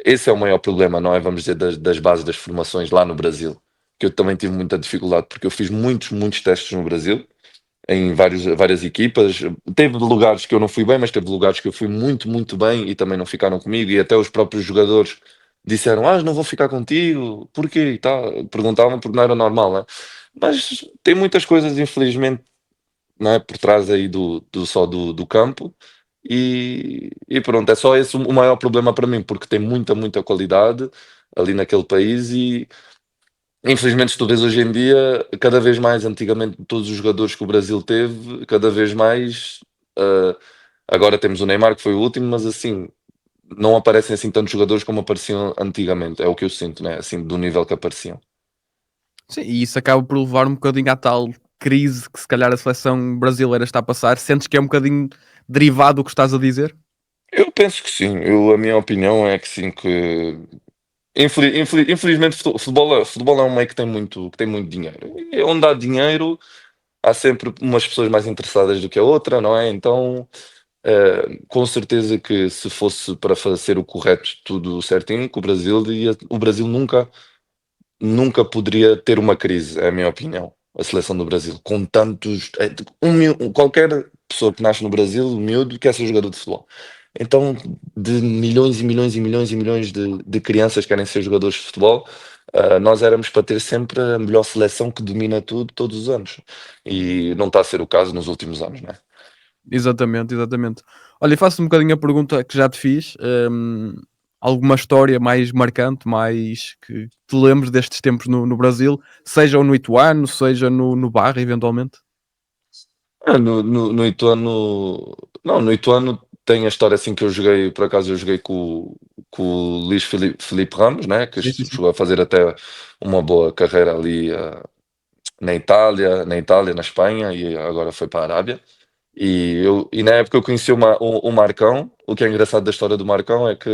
esse é o maior problema, não é? Vamos dizer, das bases das formações lá no Brasil, que eu também tive muita dificuldade, porque eu fiz muitos, muitos testes no Brasil, em várias equipas. Teve lugares que eu não fui bem, mas teve lugares que eu fui muito, muito bem e também não ficaram comigo. E até os próprios jogadores disseram: não vou ficar contigo, porquê? E tal. Perguntavam porque não era normal, né? Mas tem muitas coisas, infelizmente, não é? Por trás aí só do campo. E pronto, é só esse o maior problema para mim, porque tem muita, muita qualidade ali naquele país e infelizmente se tu vês hoje em dia, cada vez mais, antigamente todos os jogadores que o Brasil teve, cada vez mais, ah, agora temos o Neymar que foi o último, mas assim, não aparecem assim tantos jogadores como apareciam antigamente, é o que eu sinto, né? Assim, do nível que apareciam. Sim, e isso acaba por levar um bocadinho à tal crise que se calhar a seleção brasileira está a passar. Sentes que é um bocadinho derivado do que estás a dizer? Eu penso que sim, a minha opinião é que sim, que infelizmente futebol é um meio que tem muito dinheiro. E onde há dinheiro, há sempre umas pessoas mais interessadas do que a outra, não é? Então, com certeza que se fosse para fazer o correto, tudo certinho, que o Brasil nunca nunca poderia ter uma crise, é a minha opinião, a seleção do Brasil, com tantos. Qualquer pessoa que nasce no Brasil, miúdo, quer ser jogador de futebol. Então, de milhões e milhões e milhões e milhões de crianças que querem ser jogadores de futebol, nós éramos para ter sempre a melhor seleção que domina tudo todos os anos. E não está a ser o caso nos últimos anos, não é? Exatamente, exatamente. Olha, e faço um bocadinho a pergunta que já te fiz. Alguma história mais marcante, mais que te lembres destes tempos no Brasil, seja no Ituano, seja no Barra, eventualmente? No Ituano, não, no Ituano tem a história assim que eu joguei, por acaso eu joguei com o Luís Filipe Ramos, né, que Sim, sim, sim. chegou a fazer até uma boa carreira ali na Itália, na Espanha e agora foi para a Arábia. E na época eu conheci o Marcão. O que é engraçado da história do Marcão é que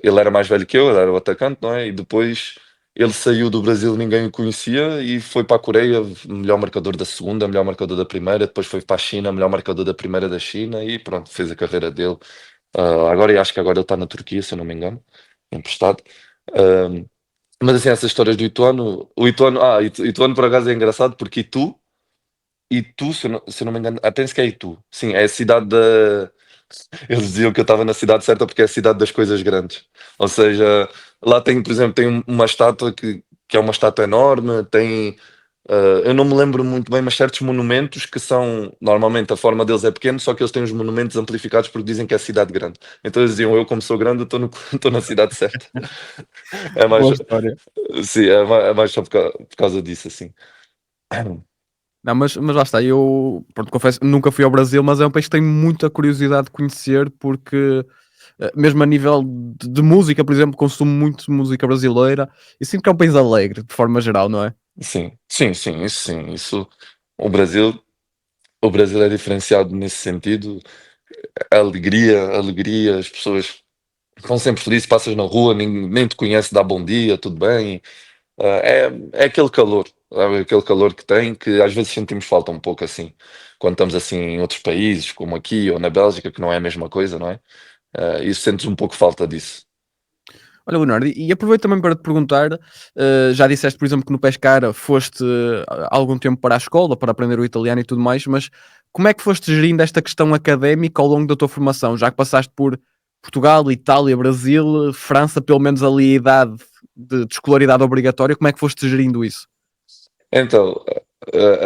ele era mais velho que eu, ele era o atacante, não é? E depois ele saiu do Brasil, ninguém o conhecia e foi para a Coreia, melhor marcador da segunda, melhor marcador da primeira, depois foi para a China, melhor marcador da primeira da China e pronto, fez a carreira dele. Agora, eu acho que agora ele está na Turquia, se eu não me engano, emprestado. Ah, mas assim, essas histórias do Ituano por acaso é engraçado porque Itu, se eu não me engano, penso que é Itu, sim, é a cidade da. Eles diziam que eu estava na cidade certa porque é a cidade das coisas grandes. Ou seja, lá tem, por exemplo, tem uma estátua que é uma estátua enorme, tem. Eu não me lembro muito bem, mas certos monumentos que são. Normalmente a forma deles é pequena, só que eles têm os monumentos amplificados porque dizem que é cidade grande. Então eles diziam, eu como sou grande, estou estou na cidade certa. É mais. Boa história. Sim, é mais só por causa disso, assim. Não, mas lá está, eu pronto, confesso, nunca fui ao Brasil, mas é um país que tenho muita curiosidade de conhecer, porque mesmo a nível de música, por exemplo, consumo muito música brasileira e sinto que é um país alegre, de forma geral, não é? Sim, sim, sim, isso sim. O Brasil, o Brasil é diferenciado nesse sentido. A alegria, as pessoas estão sempre felizes, passas na rua, nem te conhece, dá bom dia, tudo bem. É aquele calor, sabe? Aquele calor que tem, que às vezes sentimos falta um pouco assim, quando estamos assim em outros países, como aqui ou na Bélgica, que não é a mesma coisa, não é? Isso sentes um pouco falta disso. Olha, Leonardo, e aproveito também para te perguntar, já disseste, por exemplo, que no Pescara foste algum tempo para a escola, para aprender o italiano e tudo mais, mas como é que foste gerindo esta questão académica ao longo da tua formação? Já que passaste por Portugal, Itália, Brasil, França, pelo menos ali a idade de escolaridade obrigatória, como é que foste gerindo isso? Então,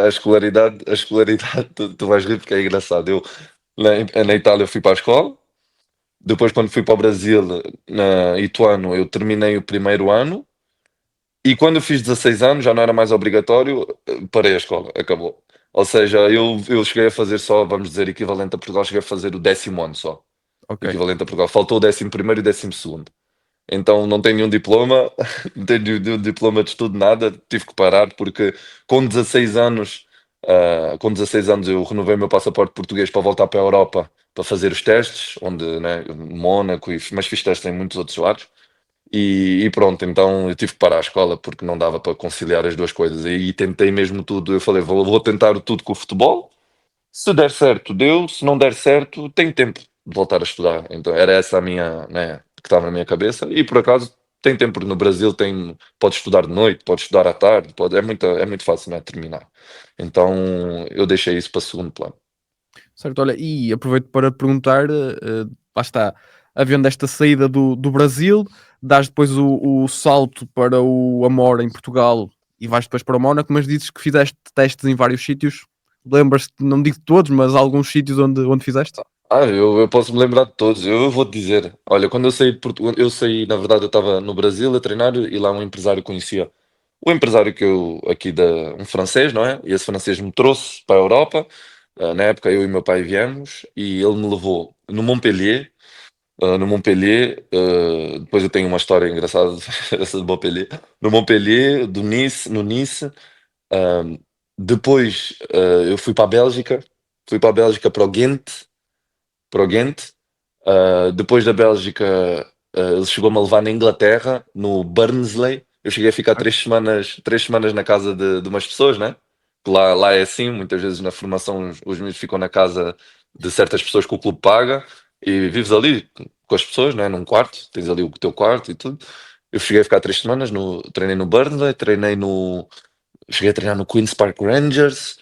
a escolaridade, tu vais rir porque é engraçado. Eu na Itália fui para a escola. Depois, quando fui para o Brasil, na Ituano, eu terminei o primeiro ano e quando eu fiz 16 anos, já não era mais obrigatório, parei a escola, acabou. Ou seja, eu cheguei a fazer só, vamos dizer, equivalente a Portugal, cheguei a fazer o 10º ano só. Ok. Equivalente a Portugal. Faltou o 11º e o 12º. Então não tenho nenhum diploma, não tenho nenhum diploma de estudo, nada, tive que parar porque com 16 anos, com 16 anos eu renovei o meu passaporte português para voltar para a Europa para fazer os testes, onde, né, Mónaco, mas fiz testes em muitos outros lados. E pronto, então eu tive que parar a escola porque não dava para conciliar as duas coisas. E tentei mesmo tudo. Eu falei, vou tentar tudo com o futebol. Se der certo, deu. Se não der certo, tenho tempo de voltar a estudar. Então era essa a minha, né, que estava na minha cabeça. E por acaso tem tempo, porque no Brasil pode estudar de noite, pode estudar à tarde, é muito fácil, né, terminar. Então eu deixei isso para segundo plano. Certo, olha, e aproveito para perguntar, lá está, havendo esta saída do Brasil, dás depois o salto para o Amor em Portugal e vais depois para o Mónaco, mas dizes que fizeste testes em vários sítios. Lembras-te, não digo todos, mas alguns sítios onde fizeste? Eu posso me lembrar de todos. Eu vou-te dizer. Olha, quando eu saí de Portugal, na verdade, eu estava no Brasil a treinar e lá um empresário conhecia. O empresário aqui um francês, não é? E esse francês me trouxe para a Europa. Na época, eu e meu pai viemos e ele me levou no Montpellier. No Montpellier, depois eu tenho uma história engraçada essa de Montpellier. No Montpellier, no Nice. ah, Depois, eu fui para a Bélgica para o Ghent. Depois da Bélgica, ele chegou-me a levar na Inglaterra, no Barnsley. Eu cheguei a ficar 3 semanas na casa de umas pessoas, né? Que lá é assim, muitas vezes na formação os miúdos ficam na casa de certas pessoas que o clube paga e vives ali com as pessoas, né? Num quarto, tens ali o teu quarto e tudo. Eu cheguei a ficar 3 semanas, treinei no Burnley, cheguei a treinar no Queen's Park Rangers,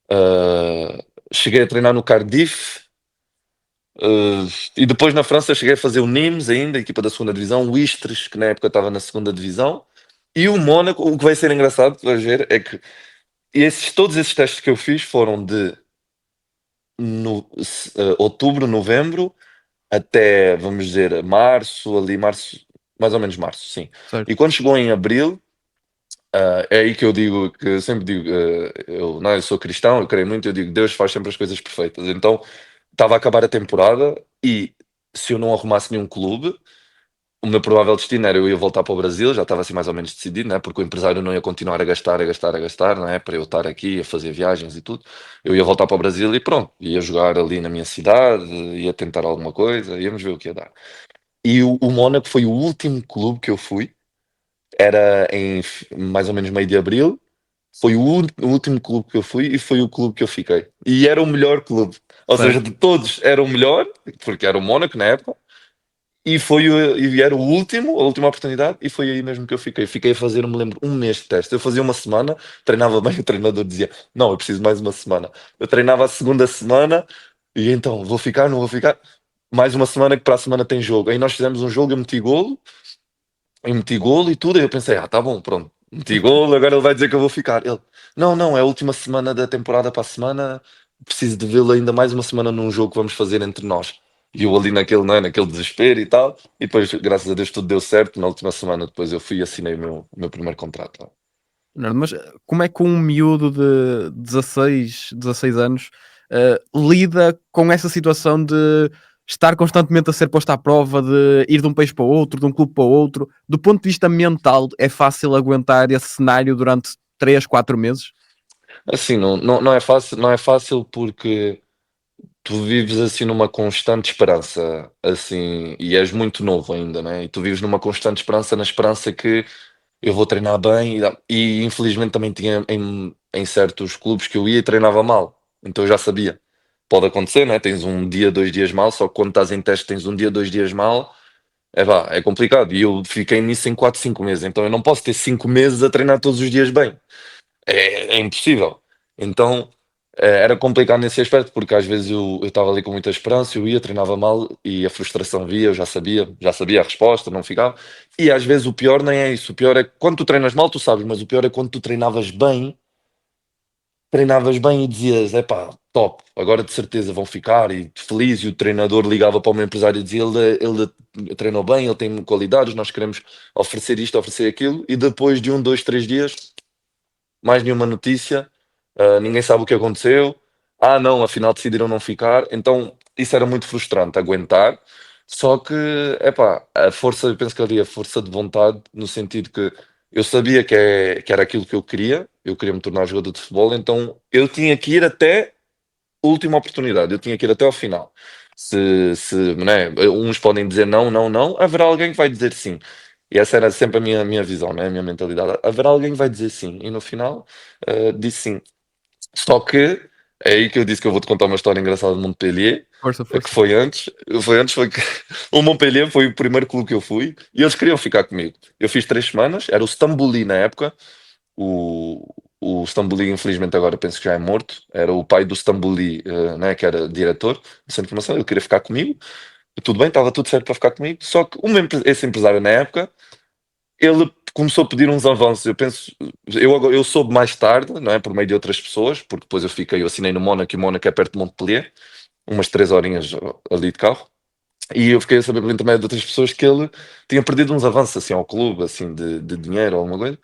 ah, cheguei a treinar no Cardiff, ah, e depois na França cheguei a fazer o Nîmes ainda, a equipa da segunda divisão, o Istres, que na época estava na segunda divisão, e o Mónaco. O que vai ser engraçado, que vais ver, é que todos esses testes que eu fiz foram de outubro, novembro, até, vamos dizer, março, ali, março, mais ou menos março, sim. Certo. E quando chegou em abril, é aí que eu digo, que eu sempre digo, eu sou cristão, eu creio muito, eu digo, Deus faz sempre as coisas perfeitas. Então, estava a acabar a temporada e se eu não arrumasse nenhum clube, o meu provável destino era eu ia voltar para o Brasil, já estava assim mais ou menos decidido, né? Porque o empresário não ia continuar a gastar, a gastar, a gastar, não é? Para eu estar aqui a fazer viagens e tudo. Eu ia voltar para o Brasil e pronto, ia jogar ali na minha cidade, ia tentar alguma coisa, íamos ver o que ia dar. E o Mónaco foi o último clube que eu fui, era em mais ou menos meio de abril. Foi o último clube que eu fui e foi o clube que eu fiquei. E era o melhor clube. Ou seja, Certo. de todos era o melhor, porque era o Mónaco na época, e era o último, a última oportunidade, e foi aí mesmo que eu fiquei. Fiquei a fazer, me lembro, um mês de teste. Eu fazia uma semana, treinava bem, o treinador dizia: Não, eu preciso mais uma semana. Eu treinava a segunda semana, e então, vou ficar, não vou ficar. Mais uma semana que para a semana tem jogo. Aí nós fizemos um jogo, eu meti golo e tudo, e eu pensei: tá bom, pronto. Meti golo, agora ele vai dizer que eu vou ficar. Ele: Não, não, é a última semana da temporada para a semana, preciso de vê-lo ainda mais uma semana num jogo que vamos fazer entre nós. E eu ali naquele, não é, naquele desespero e tal, e depois, graças a Deus, tudo deu certo. Na última semana, depois eu fui e assinei o meu primeiro contrato lá. Leonardo, mas como é que um miúdo de 16 anos lida com essa situação de estar constantemente a ser posto à prova, de ir de um país para o outro, de um clube para o outro? Do ponto de vista mental, é fácil aguentar esse cenário durante 3, 4 meses? Assim, não é fácil, não é fácil porque tu vives assim numa constante esperança, assim, e és muito novo ainda, né? E tu vives numa constante esperança, na esperança que eu vou treinar bem, e infelizmente também tinha em certos clubes que eu ia e treinava mal, então eu já sabia. Pode acontecer, né? Tens um dia, 2 dias mal, só que quando estás em teste tens um dia, 2 dias mal, pá, é complicado. E eu fiquei nisso em 4, 5 meses, então eu não posso ter 5 meses a treinar todos os dias bem. É impossível. Então era complicado nesse aspecto, porque às vezes eu estava ali com muita esperança, eu ia, treinava mal e a frustração via, eu já sabia a resposta, não ficava. E às vezes o pior nem é isso, o pior é que quando tu treinas mal, tu sabes, mas o pior é quando tu treinavas bem e dizias: top, agora de certeza vão ficar, e feliz. E o treinador ligava para o meu empresário e dizia: ele treinou bem, ele tem qualidades, nós queremos oferecer isto, oferecer aquilo. E depois de 1, 2, 3 dias, mais nenhuma notícia, ninguém sabe o que aconteceu. Não, afinal decidiram não ficar. Então isso era muito frustrante, aguentar. Só que, a força, eu penso que havia força de vontade, no sentido que eu sabia que era aquilo que eu queria me tornar jogador de futebol, então eu tinha que ir até a última oportunidade, eu tinha que ir até ao final. Né, uns podem dizer não, não, não, haverá alguém que vai dizer sim. E essa era sempre a minha visão, né, a minha mentalidade. Haverá alguém que vai dizer sim. E no final, disse sim. Só que é aí que eu disse que eu vou-te contar uma história engraçada de Montpellier, Força, que força. foi antes, foi que o Montpellier foi o primeiro clube que eu fui e eles queriam ficar comigo. Eu fiz 3 semanas, era o Stamboli na época. O Stamboli, infelizmente, agora penso que já é morto. Era o pai do Stamboli, né, que era diretor do centro de formação. Ele queria ficar comigo, tudo bem, estava tudo certo para ficar comigo. Só que esse empresário na época, ele começou a pedir uns avanços. Eu soube mais tarde, não é, por meio de outras pessoas, porque depois eu assinei no Mónaco, e o Mónaco é perto de Montpellier, umas 3 horinhas ali de carro. E eu fiquei a saber por intermédio de outras pessoas que ele tinha perdido uns avanços assim ao clube, assim de dinheiro ou alguma coisa.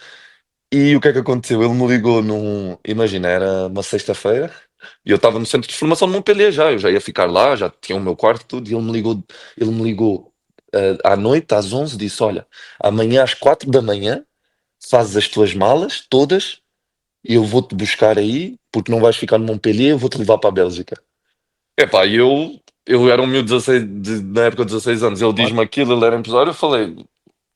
E o que é que aconteceu? Ele me ligou imagina, era uma sexta-feira, e eu estava no centro de formação de Montpellier já, eu já ia ficar lá, já tinha o meu quarto e tudo, e ele me ligou à noite, às 11, disse: Olha, amanhã às 4 da manhã fazes as tuas malas todas e eu vou-te buscar aí, porque não vais ficar no Montpellier, eu vou-te levar para a Bélgica. E eu era um miúdo de 16, na época de 16 anos, ele Claro. diz-me aquilo, ele era empresário, eu falei: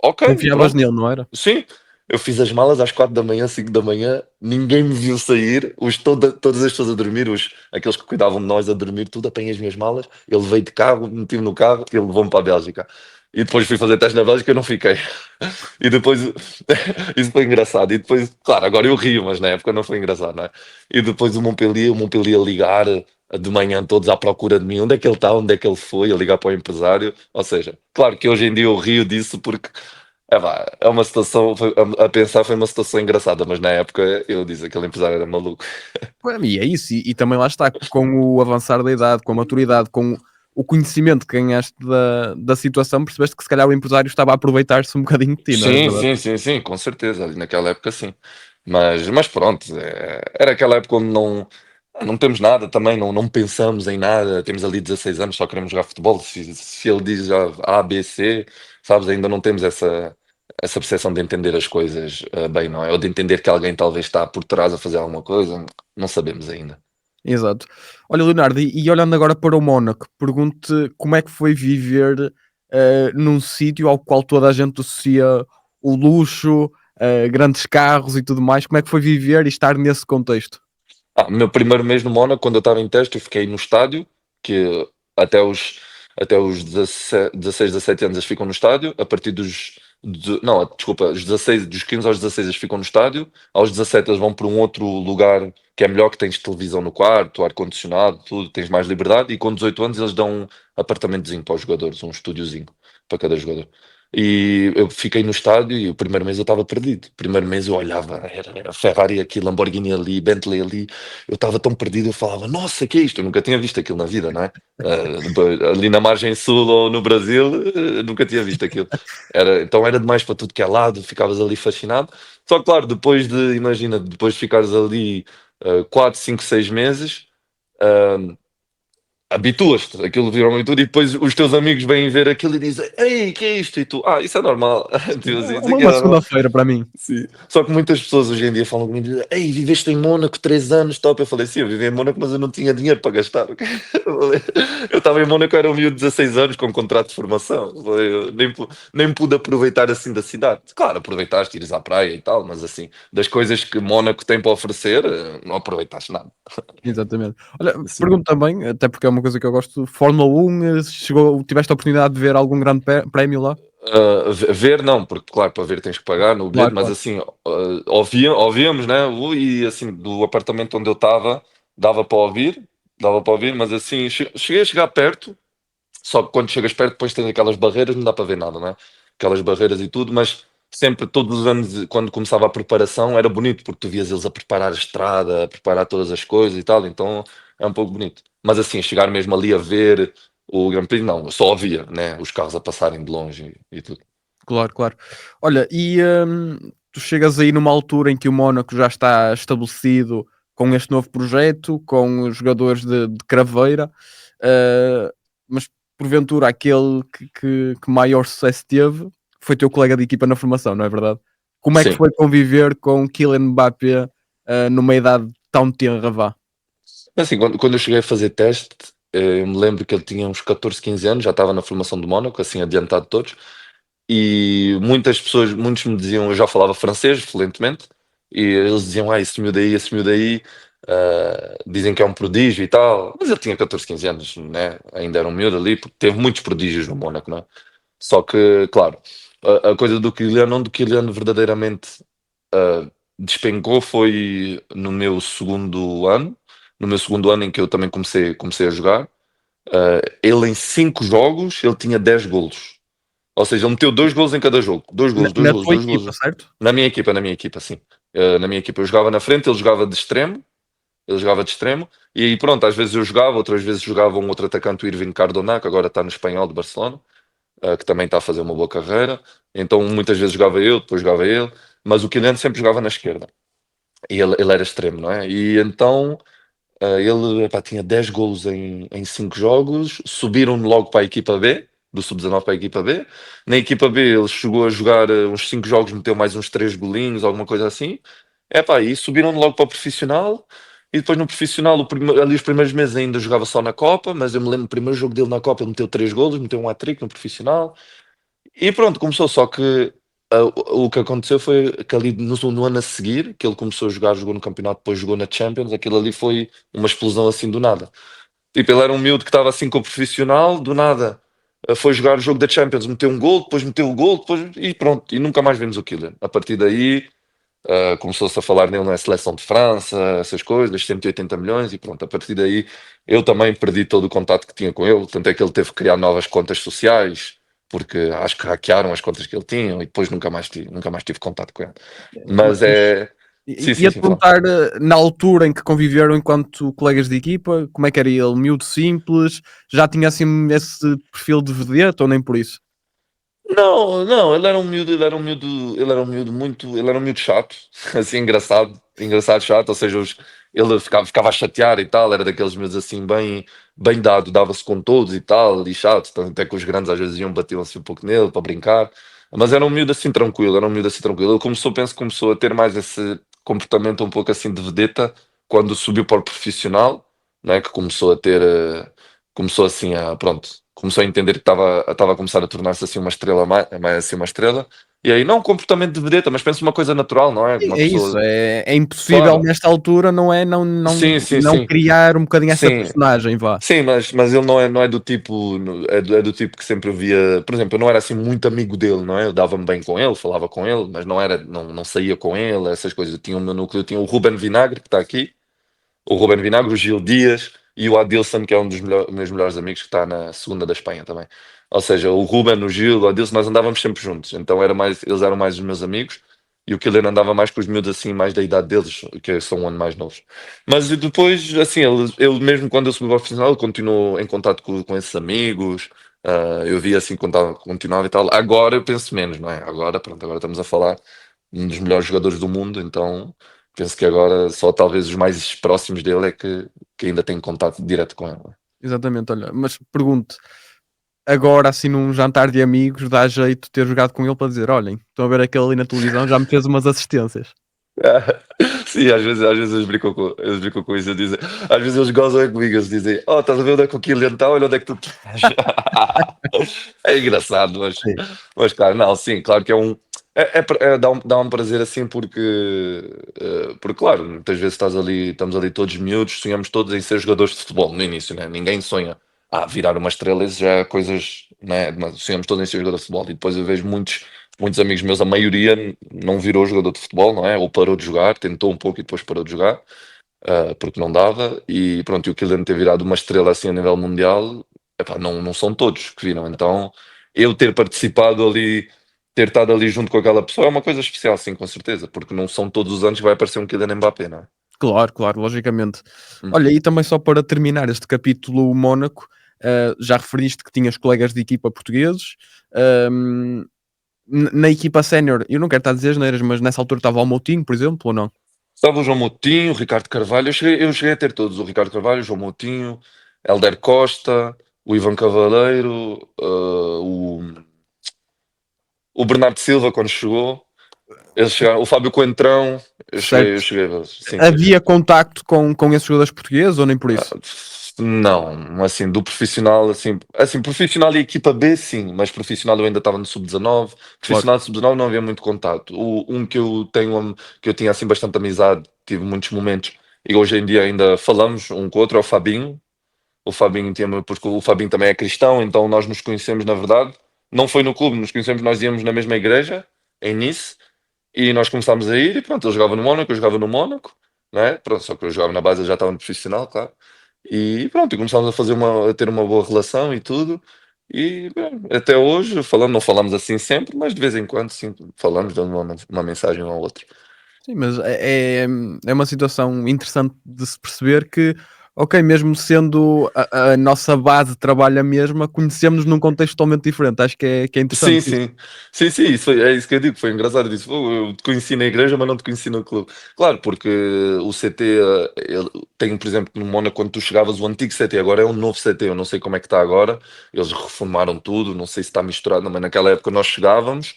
Ok, Confiavas pronto. nele, não era? Sim, eu fiz as malas às 4 da manhã, 5 da manhã, ninguém me viu sair, todas as pessoas a dormir, aqueles que cuidavam de nós a dormir, tudo, apanhei as minhas malas, ele veio de carro, meti-me no carro e ele levou-me para a Bélgica. E depois fui fazer teste na Bélgica e não fiquei. E depois, isso foi engraçado. E depois, claro, agora eu rio, mas na época não foi engraçado, não é? E depois o Montpellier a ligar de manhã todos à procura de mim. Onde é que ele está? Onde é que ele foi? A ligar para o empresário. Ou seja, claro que hoje em dia eu rio disso porque é uma situação, a pensar foi uma situação engraçada, mas na época eu disse que aquele empresário era maluco. E é isso, e também lá está, com o avançar da idade, com a maturidade, com o conhecimento que ganhaste da situação, percebeste que se calhar o empresário estava a aproveitar-se um bocadinho de ti, não é Sim, verdade? sim, sim, sim, com certeza, ali naquela época sim. Mas pronto, era aquela época onde não temos nada também, não pensamos em nada, temos ali 16 anos, só queremos jogar futebol. Se ele diz já A, B, C, sabes, ainda não temos essa percepção de entender as coisas bem, não é? Ou de entender que alguém talvez está por trás a fazer alguma coisa, não sabemos ainda. Exato. Olha, Leonardo, e olhando agora para o Mónaco, pergunto-te como é que foi viver num sítio ao qual toda a gente associa o luxo, grandes carros e tudo mais, como é que foi viver e estar nesse contexto? Meu primeiro mês no Mónaco, quando eu estava em teste, eu fiquei no estádio, que até os, até os 16, 17 anos eles ficam no estádio, a partir não, desculpa, os 16, dos 15 aos 16 eles ficam no estádio, aos 17 eles vão para um outro lugar que é melhor, que tens televisão no quarto, ar-condicionado, tudo, tens mais liberdade, e com 18 anos eles dão um apartamentozinho para os jogadores, um estúdiozinho para cada jogador. E eu fiquei no estádio e o primeiro mês eu estava perdido. O primeiro mês eu olhava, era Ferrari aqui, Lamborghini ali, Bentley ali, eu estava tão perdido, eu falava, nossa, que é isto? Eu nunca tinha visto aquilo na vida, não é? Ali na margem sul ou no Brasil, nunca tinha visto aquilo. Então era demais para tudo que é lado, ficavas ali fascinado. Só que, claro, imagina, depois de ficares ali 4, 5, 6 meses, uh, habituas-te, aquilo virou uma habitude, e depois os teus amigos vêm ver aquilo e dizem, ei, que é isto? E tu, isso é normal. Tipo assim, isso aqui é Uma normal. segunda-feira para mim. Sim. Só que muitas pessoas hoje em dia falam comigo, dizem, ei, viveste em Mônaco 3 anos, top. Eu falei, sim, eu vivi em Mônaco, mas eu não tinha dinheiro para gastar. Eu estava em Mônaco, era um miúdo de 16 anos com contrato de formação. Eu nem pude aproveitar assim da cidade. Claro, aproveitaste, ires à praia e tal, mas assim, das coisas que Mônaco tem para oferecer, não aproveitaste nada. Exatamente. Olha, Sim. pergunto também, até porque é uma coisa que eu gosto, Fórmula 1, tiveste a oportunidade de ver algum grande prémio lá? Ver não, porque claro, para ver tens que pagar no bilhete, Claro, mas claro. assim, ouvíamos, né? E assim, do apartamento onde eu estava, dava para ouvir, dava para ouvir, mas assim, cheguei a chegar perto, só que quando chegas perto, depois tens aquelas barreiras, não dá para ver nada, né? Aquelas barreiras e tudo, mas sempre, todos os anos, quando começava a preparação, era bonito, porque tu vias eles a preparar a estrada, a preparar todas as coisas e tal, então é um pouco bonito. Mas assim, chegar mesmo ali a ver o Grand Prix, não, eu só ouvia, né? Os carros a passarem de longe e tudo. Claro, claro. Olha, e tu chegas aí numa altura em que o Mónaco já está estabelecido com este novo projeto, com os jogadores de craveira, ah, mas porventura aquele que maior sucesso teve foi teu colega de equipa na formação, não é verdade? Como é que Sim. foi conviver com Kylian Mbappé numa idade tão tenra, vá? Assim, quando eu cheguei a fazer teste, eu me lembro que ele tinha uns 14, 15 anos, já estava na formação do Mónaco, assim, adiantado de todos, e muitos me diziam, eu já falava francês fluentemente, e eles diziam, esse miúdo aí, dizem que é um prodígio e tal, mas ele tinha 14, 15 anos, né? Ainda era um miúdo ali, porque teve muitos prodígios no Mónaco, né? Só que, claro, a coisa do Kylian, onde o Kylian verdadeiramente despencou foi no meu segundo ano em que eu também comecei a jogar. Ele em 5 jogos, ele tinha 10 golos. Ou seja, ele meteu 2 golos em cada jogo. Dois Na, golos, dois na golos, tua dois equipa, golos. certo? Na minha equipa, sim. Na minha equipa eu jogava na frente, ele jogava de extremo. Ele jogava de extremo. E aí pronto, às vezes eu jogava, outras vezes jogava um outro atacante, o Irving Cardona, que agora está no Espanhol de Barcelona, que também está a fazer uma boa carreira. Então muitas vezes jogava eu, depois jogava ele. Mas o Kylian sempre jogava na esquerda. E ele era extremo, não é? E então ele epá, tinha 10 golos em 5 jogos, subiram-no logo para a equipa B, do sub-19 para a equipa B. Na equipa B ele chegou a jogar uns 5 jogos, meteu mais uns 3 golinhos, alguma coisa assim. Epá, e subiram-no logo para o profissional. E depois no profissional, ali os primeiros meses ainda jogava só na Copa, mas eu me lembro, o primeiro jogo dele na Copa ele meteu 3 golos, meteu um hat-trick no profissional. E pronto, começou. Só que o que aconteceu foi que ali no ano a seguir, que ele começou a jogar, jogou no campeonato, depois jogou na Champions, aquilo ali foi uma explosão assim do nada. Tipo, ele era um miúdo que estava assim com o profissional, do nada. foi jogar o jogo da Champions, meteu um gol, depois meteu o gol, depois, e pronto, e nunca mais vimos o Kylian. A partir daí, começou-se a falar nele na seleção de França, essas coisas, 180 milhões, e pronto, a partir daí eu também perdi todo o contato que tinha com ele, tanto é que ele teve que criar novas contas sociais, porque acho que hackearam as contas que ele tinha, e depois nunca mais tive contato com ele. Mas Mas é. Sim, sim, ia-te sim, fala. perguntar, na altura em que conviveram enquanto colegas de equipa, como é que era ele? Miúdo simples? Já tinha assim esse perfil de vedeta ou nem por isso? Não, não, ele era um miúdo chato, assim, engraçado, chato, ou seja, ele ficava a chatear e tal, era daqueles miúdos assim, bem dado, dava-se com todos e tal, e chato, até que os grandes às vezes iam, batiam-se um pouco nele para brincar, mas era um miúdo assim tranquilo, ele penso que começou a ter mais esse comportamento um pouco assim de vedeta, quando subiu para o profissional, né, que começou a ter, começou assim pronto, começou a entender que estava a começar a tornar-se assim uma estrela, mais assim uma estrela, e aí não um comportamento de vedeta, mas penso uma coisa natural, não é? Sim, Uma é isso, pessoa, é impossível claro, nesta altura, não é, sim, sim, não sim, criar um bocadinho essa sim, personagem, vá. sim, mas ele não é do tipo, é do tipo que sempre via, por exemplo, eu não era assim muito amigo dele, não é? Eu dava-me bem com ele, falava com ele, mas não saía com ele, essas coisas. Eu tinha o meu núcleo, eu tinha o Ruben Vinagre, que está aqui, o Ruben Vinagre, o Gil Dias e o Adilson, que é um dos meus melhores amigos, que está na segunda da Espanha também. Ou seja, o Ruben, o Gil, o Adilson, nós andávamos sempre juntos, então eles eram mais os meus amigos, e o Kylian andava mais com os miúdos assim, mais da idade deles, que são um ano mais novos. Mas depois, assim, ele mesmo quando eu subi ao profissional, ele continuou em contato com esses amigos, eu via assim, continuava e tal. Agora eu penso menos, não é? Agora, pronto, agora estamos a falar de um dos melhores jogadores do mundo, então penso que agora só talvez os mais próximos dele é que ainda têm contato direto com ele. Exatamente, olha, mas pergunto, agora assim num jantar de amigos, dá jeito ter jogado com ele para dizer: "Olhem, estão a ver aquele ali na televisão, já me fez umas assistências". Sim, às vezes eles brincam com isso, às vezes eles gozam é comigo, eles dizem, oh, estás a ver onde é que o Kylian está, olha onde é que tu estás. É engraçado, Sim. mas claro, não, sim, claro que dá um prazer assim porque claro, muitas vezes estamos ali todos miúdos, sonhamos todos em ser jogadores de futebol no início, né? Ninguém sonha virar uma estrela, isso já é coisas, né? Mas sonhamos todos em ser jogador de futebol e depois eu vejo muitos amigos meus, a maioria não virou jogador de futebol, não é? Ou parou de jogar, tentou um pouco e depois parou de jogar, porque não dava, e pronto, e o Kylian ter virado uma estrela assim a nível mundial, epá, não são todos que viram, então eu ter participado ali, ter estado ali junto com aquela pessoa é uma coisa especial, sim, com certeza, porque não são todos os anos que vai aparecer um Kylian Mbappé, não é? Claro, claro, logicamente. Hum. Olha, e também só para terminar este capítulo Mónaco, já referiste que tinhas colegas de equipa portugueses, hum, na equipa sénior, eu não quero estar a dizer asneiras, mas nessa altura estava o Moutinho, por exemplo, ou não? Estava o João Moutinho, o Ricardo Carvalho, eu cheguei a ter todos, o Ricardo Carvalho, o João Moutinho, Hélder Costa, o Ivan Cavaleiro, o Bernardo Silva quando chegou, eles chegaram, o Fábio Coentrão, eu Certo. cheguei a ver, sim, sim, sim. Havia contacto com esses jogadores portugueses ou nem por Ah, isso? não, assim, do profissional, assim, profissional e equipa B, sim, mas profissional eu ainda estava no sub-19, Claro. profissional sub-19 não havia muito contato. Um que eu tenho, que eu tinha assim bastante amizade, tive muitos momentos, e hoje em dia ainda falamos um com o outro, é o Fabinho. O Fabinho tinha, porque o Fabinho também é cristão, então nós nos conhecemos na verdade. Não foi no clube, nos conhecemos, nós íamos na mesma igreja, em Nice, e nós começámos a ir, e pronto, ele jogava no Mónaco, eu jogava no Mónaco, né? Pronto, só que eu jogava na base, ele já estava no profissional, claro. E pronto, e começámos a ter uma boa relação e tudo. E bem, até hoje, não falamos assim sempre, mas de vez em quando sim, falamos, dando uma mensagem um ao outro. Sim, mas é uma situação interessante de se perceber que, ok, mesmo sendo a nossa base de trabalho a mesma, conhecemos-nos num contexto totalmente diferente. Acho que é interessante Sim, isso. sim. Sim, sim, é isso que eu digo, foi engraçado. Eu disse: "Pô, eu te conheci na igreja, mas não te conheci no clube." Claro, porque o CT, tem, por exemplo, no Mónaco, quando tu chegavas, o antigo CT, agora é um novo CT, eu não sei como é que está agora, eles reformaram tudo, não sei se está misturado, mas naquela época nós chegávamos,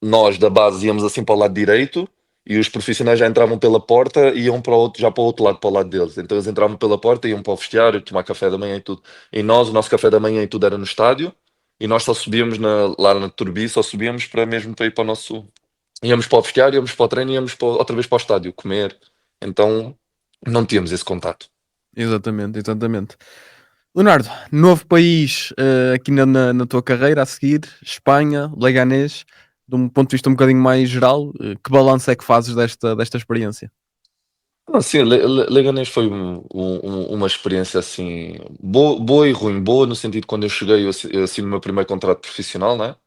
nós da base íamos assim para o lado direito e os profissionais já entravam pela porta e iam já para o outro lado, para o lado deles. Então eles entravam pela porta, iam para o vestiário, tomar café da manhã e tudo. E nós, o nosso café da manhã e tudo era no estádio e nós só subíamos lá na Turbi, só subíamos para mesmo para ir para o nosso. Íamos para o vestiário, íamos para o treino e íamos outra vez para o estádio comer. Então não tínhamos esse contato. Exatamente, exatamente. Leonardo, novo país aqui na tua carreira a seguir, Espanha, Leganés, de um ponto de vista um bocadinho mais geral, que balanço é que fazes desta experiência? Não, sim, Leganés foi uma experiência assim boa e ruim. Boa no sentido que quando eu cheguei, eu assino o meu primeiro contrato profissional, né?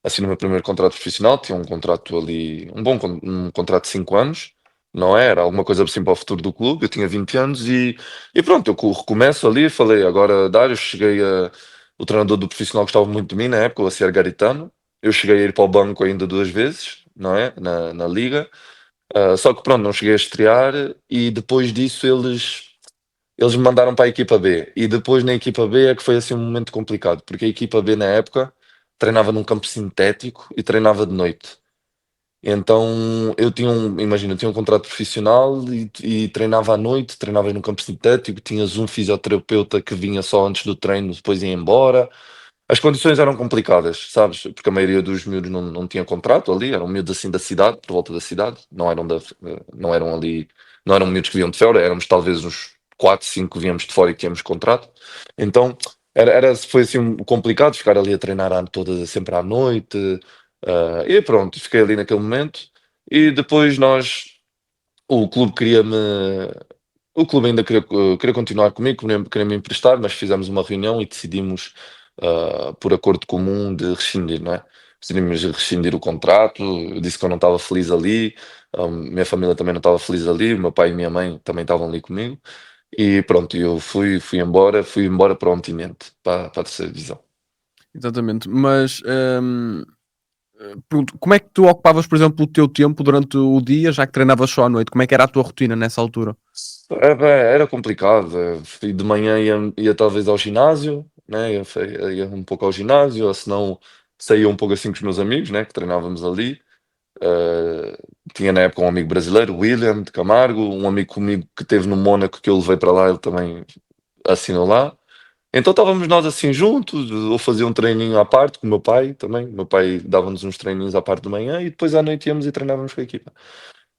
Assino o meu primeiro contrato profissional, tinha um contrato ali, um contrato de 5 anos, não é? Era alguma coisa assim para o futuro do clube. Eu tinha 20 anos e pronto, eu recomeço ali. Falei, agora Dário, o treinador do profissional gostava muito de mim na época, o Aciar Garitano. Eu cheguei a ir para o banco ainda 2 vezes, não é? Na liga. Só que pronto, não cheguei a estrear e depois disso eles me mandaram para a equipa B. E depois na equipa B é que foi assim um momento complicado, porque a equipa B na época treinava num campo sintético e treinava de noite. Então imagina, eu tinha um contrato profissional e treinava à noite, treinava num campo sintético, tinhas um fisioterapeuta que vinha só antes do treino, depois ia embora. As condições eram complicadas, sabes? Porque a maioria dos miúdos não tinha contrato ali, eram miúdos assim da cidade, por volta da cidade, não eram ali, não eram miúdos que vinham de fora, éramos talvez uns 4 5 que víamos de fora e que tínhamos contrato. Então foi assim complicado ficar ali a treinar sempre à noite, e pronto, fiquei ali naquele momento. E depois o clube queria-me o clube ainda queria continuar comigo, queria me emprestar, mas fizemos uma reunião e decidimos, por acordo comum, de rescindir, não é? Decidimos rescindir o contrato. Eu disse que eu não estava feliz ali, minha família também não estava feliz ali, o meu pai e minha mãe também estavam ali comigo. E pronto, eu fui embora para o continente, para a terceira divisão. Exatamente, mas pergunto, como é que tu ocupavas, por exemplo, o teu tempo durante o dia, já que treinavas só à noite? Como é que era a tua rotina nessa altura? Era complicado. De manhã ia talvez ao ginásio, né? Ia um pouco ao ginásio, ou se não saía um pouco assim com os meus amigos, né? Que treinávamos ali. Eh, Tinha na época um amigo brasileiro, William de Camargo, um amigo comigo que teve no Mónaco que eu levei para lá, ele também assinou lá. Então estávamos nós assim juntos, ou fazia um treininho à parte com o meu pai também. O meu pai dava-nos uns treininhos à parte de manhã e depois à noite íamos e treinávamos com a equipa.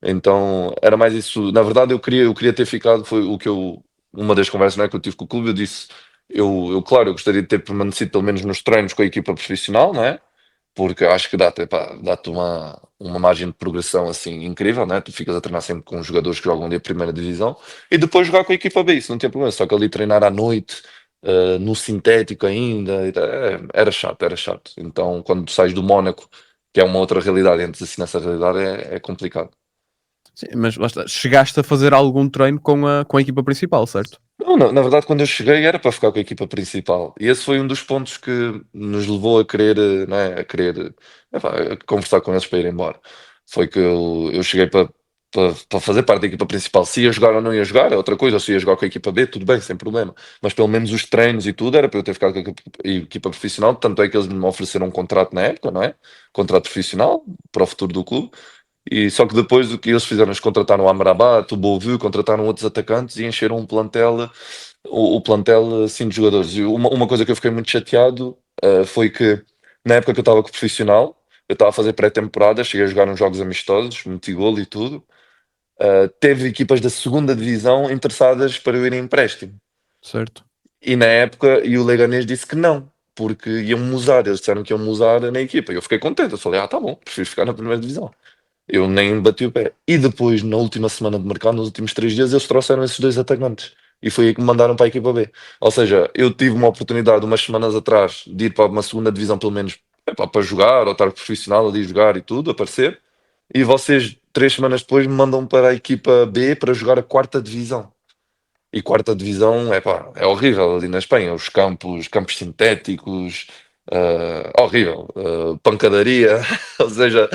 Então era mais isso. Na verdade, eu queria ter ficado. Foi o que eu. Uma das conversas, né, que eu tive com o clube, eu disse. Claro, eu gostaria de ter permanecido pelo menos nos treinos com a equipa profissional, não é? Porque eu acho que dá-te uma margem de progressão assim incrível, né? Tu ficas a treinar sempre com jogadores que jogam ali a primeira divisão e depois jogar com a equipa B, isso não tem problema. Só que ali treinar à noite, no sintético ainda, era chato, era chato. Então, quando tu sais do Mónaco, que é uma outra realidade, entras assim nessa realidade, é complicado. Sim, mas lá está, chegaste a fazer algum treino com a equipa principal, certo? Não, na verdade, quando eu cheguei era para ficar com a equipa principal. E esse foi um dos pontos que nos levou a querer, né, a conversar com eles para ir embora. Foi que eu cheguei para fazer parte da equipa principal. Se ia jogar ou não ia jogar, é outra coisa. Ou se ia jogar com a equipa B, tudo bem, sem problema. Mas pelo menos os treinos e tudo era para eu ter ficado com a equipa profissional. Tanto é que eles me ofereceram um contrato na época, não é? Contrato profissional para o futuro do clube. E só que depois o que eles fizeram, eles contrataram o Amrabat, o Bovue, contrataram outros atacantes e encheram o plantel assim de jogadores. E uma coisa que eu fiquei muito chateado, foi que na época que eu estava com o profissional, eu estava a fazer pré-temporada, cheguei a jogar uns jogos amistosos, meti golo e tudo. Teve equipas da segunda divisão interessadas para eu ir em empréstimo. Certo. E na época, o Leganés disse que não, porque iam-me usar, eles disseram que iam-me usar na equipa. Eu fiquei contente, eu falei, tá bom, prefiro ficar na primeira divisão. Eu nem bati o pé. E depois, na última semana de mercado, nos últimos 3 dias, eles trouxeram esses dois atacantes. E foi aí que me mandaram para a equipa B. Ou seja, eu tive uma oportunidade umas semanas atrás de ir para uma segunda divisão, pelo menos, para jogar, ou estar profissional ali, jogar e tudo, aparecer. E vocês, 3 semanas depois, me mandam para a equipa B para jogar a quarta divisão. E quarta divisão, é horrível ali na Espanha. Os campos sintéticos, horrível. Pancadaria, ou seja,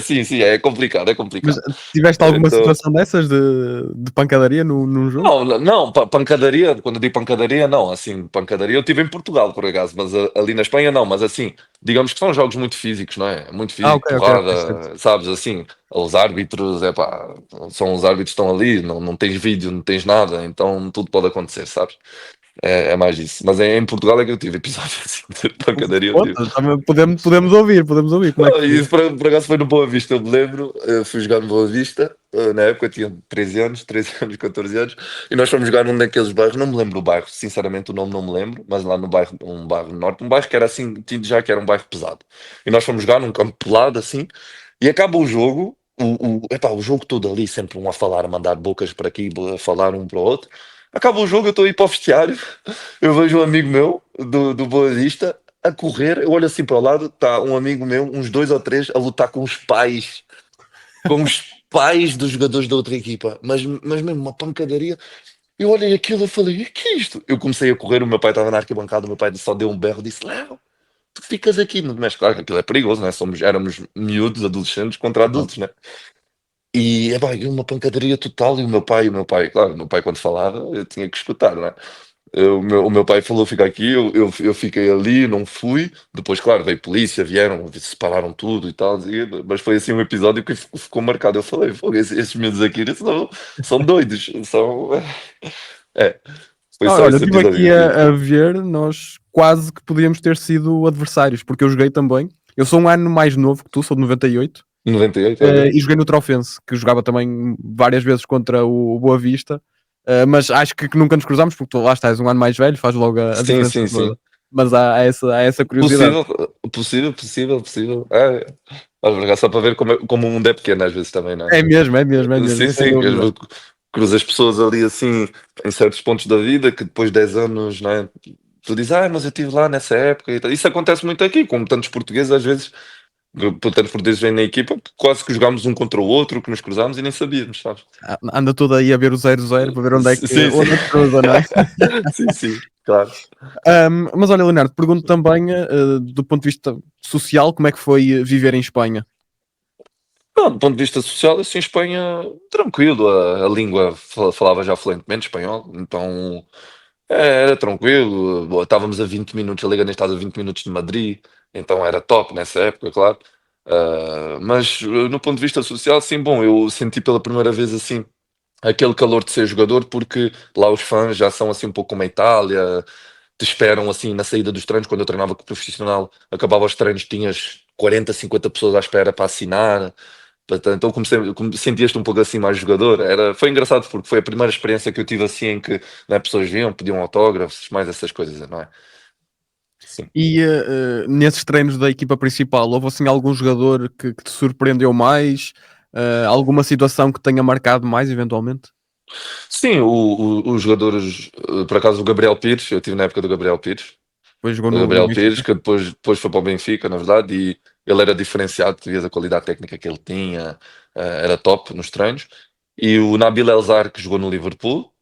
sim, sim, é complicado, é Mas complicado. tiveste alguma Então, situação dessas de pancadaria num jogo? não, pancadaria, quando eu digo pancadaria, não, assim, pancadaria eu tive em Portugal, por acaso, mas ali na Espanha não, mas assim, digamos que são jogos muito físicos, não é? Muito Ah, físico, ok, ok, ok, certo. porrada, sabes, assim, os árbitros, são os árbitros que estão ali, não tens vídeo, não tens nada, então tudo pode acontecer, sabes? É mais isso. Mas em Portugal é que eu tive episódios assim de pancadaria, eu tive. Conta, também podemos ouvir como é que Não, foi. isso por acaso foi no Boa Vista, eu me lembro. Fui jogar no Boa Vista, na época eu tinha 13 anos, 13 anos, 14 anos, e nós fomos jogar num daqueles bairros, não me lembro o bairro, sinceramente o nome não me lembro, mas lá no bairro, um bairro norte, um bairro que era assim, já que era um bairro pesado. E nós fomos jogar num campo pelado assim, e acaba o jogo, o jogo todo ali, sempre um a falar, a mandar bocas para aqui, a falar um para o outro. Acaba o jogo, eu estou a ir para o vestiário, eu vejo um amigo meu do Boa Vista a correr, eu olho assim para o lado, está um amigo meu, uns dois ou três, a lutar com os pais dos jogadores da outra equipa, mas mesmo uma pancadaria. Eu olhei aquilo e falei, o que é isto? Eu comecei a correr, o meu pai estava na arquibancada, o meu pai só deu um berro e disse, Léo, tu ficas aqui, mas claro que aquilo é perigoso, né? Éramos miúdos, adolescentes contra Claro. adultos, né? E é pá, uma pancadaria total. E o meu pai, claro, o meu pai quando falava, eu tinha que escutar, não é? O meu pai falou fica aqui, eu fiquei ali, não fui. Depois, claro, veio polícia, vieram, separaram tudo e tal. Mas foi assim um episódio que ficou marcado. Eu falei, "Fogo, esses miúdos aqui são doidos, são. É, foi só Olha, eu esse estive episódio que aqui eu tive. a ver, nós quase que podíamos ter sido adversários, porque eu joguei também. Eu sou um ano mais novo que tu, sou de 98, 98, ok? e joguei no Trofense, que jogava também várias vezes contra o Boa Vista, mas acho que nunca nos cruzámos, porque tu lá estás um ano mais velho, faz logo a Sim, diferença sim, toda. sim. Mas há essa curiosidade. Possível, possível. Olha, por acaso, só para ver como o mundo é pequeno às vezes também, não É é? mesmo, Sim, sem sim, que às dúvida. vezes cruza as pessoas ali assim em certos pontos da vida que depois de 10 anos, não é? Tu dizes, mas eu estive lá nessa época e tal. Isso acontece muito aqui, como tantos portugueses às vezes, tantos portugueses vêm na equipa, quase que jogámos um contra o outro, que nos cruzámos e nem sabíamos, sabes? Anda tudo aí a ver o 0-0 para ver Sim, sim. onde é que cruza, não é? Sim, sim, claro. Mas olha, Leonardo, pergunto também, do ponto de vista social, como é que foi viver em Espanha? Não, do ponto de vista social, assim, Espanha, tranquilo, a língua falava já fluentemente espanhol, então era tranquilo. Boa, estávamos a 20 minutos, a Liga estava a 20 minutos de Madrid, então era top nessa época, claro. Mas no ponto de vista social, sim, bom, eu senti pela primeira vez assim aquele calor de ser jogador, porque lá os fãs já são assim um pouco como a Itália, te esperam assim na saída dos treinos. Quando eu treinava com o profissional, acabava os treinos, tinhas 40, 50 pessoas à espera para assinar. Portanto, então sentias-te um pouco assim mais jogador. Foi engraçado porque foi a primeira experiência que eu tive assim em que, né, pessoas vinham, pediam autógrafos, mais essas coisas, não é? Sim. E nesses treinos da equipa principal, houve assim algum jogador que te surpreendeu mais? Alguma situação que tenha marcado mais, eventualmente? Sim, os jogadores, por acaso o Gabriel Pires, eu tive na época do Gabriel Pires, Depois jogou o no Gabriel Pires, Benfica? que depois foi para o Benfica, na verdade, e ele era diferenciado, tu vias a qualidade técnica que ele tinha, era top nos treinos. E o Nabil Elzar, que jogou no Liverpool,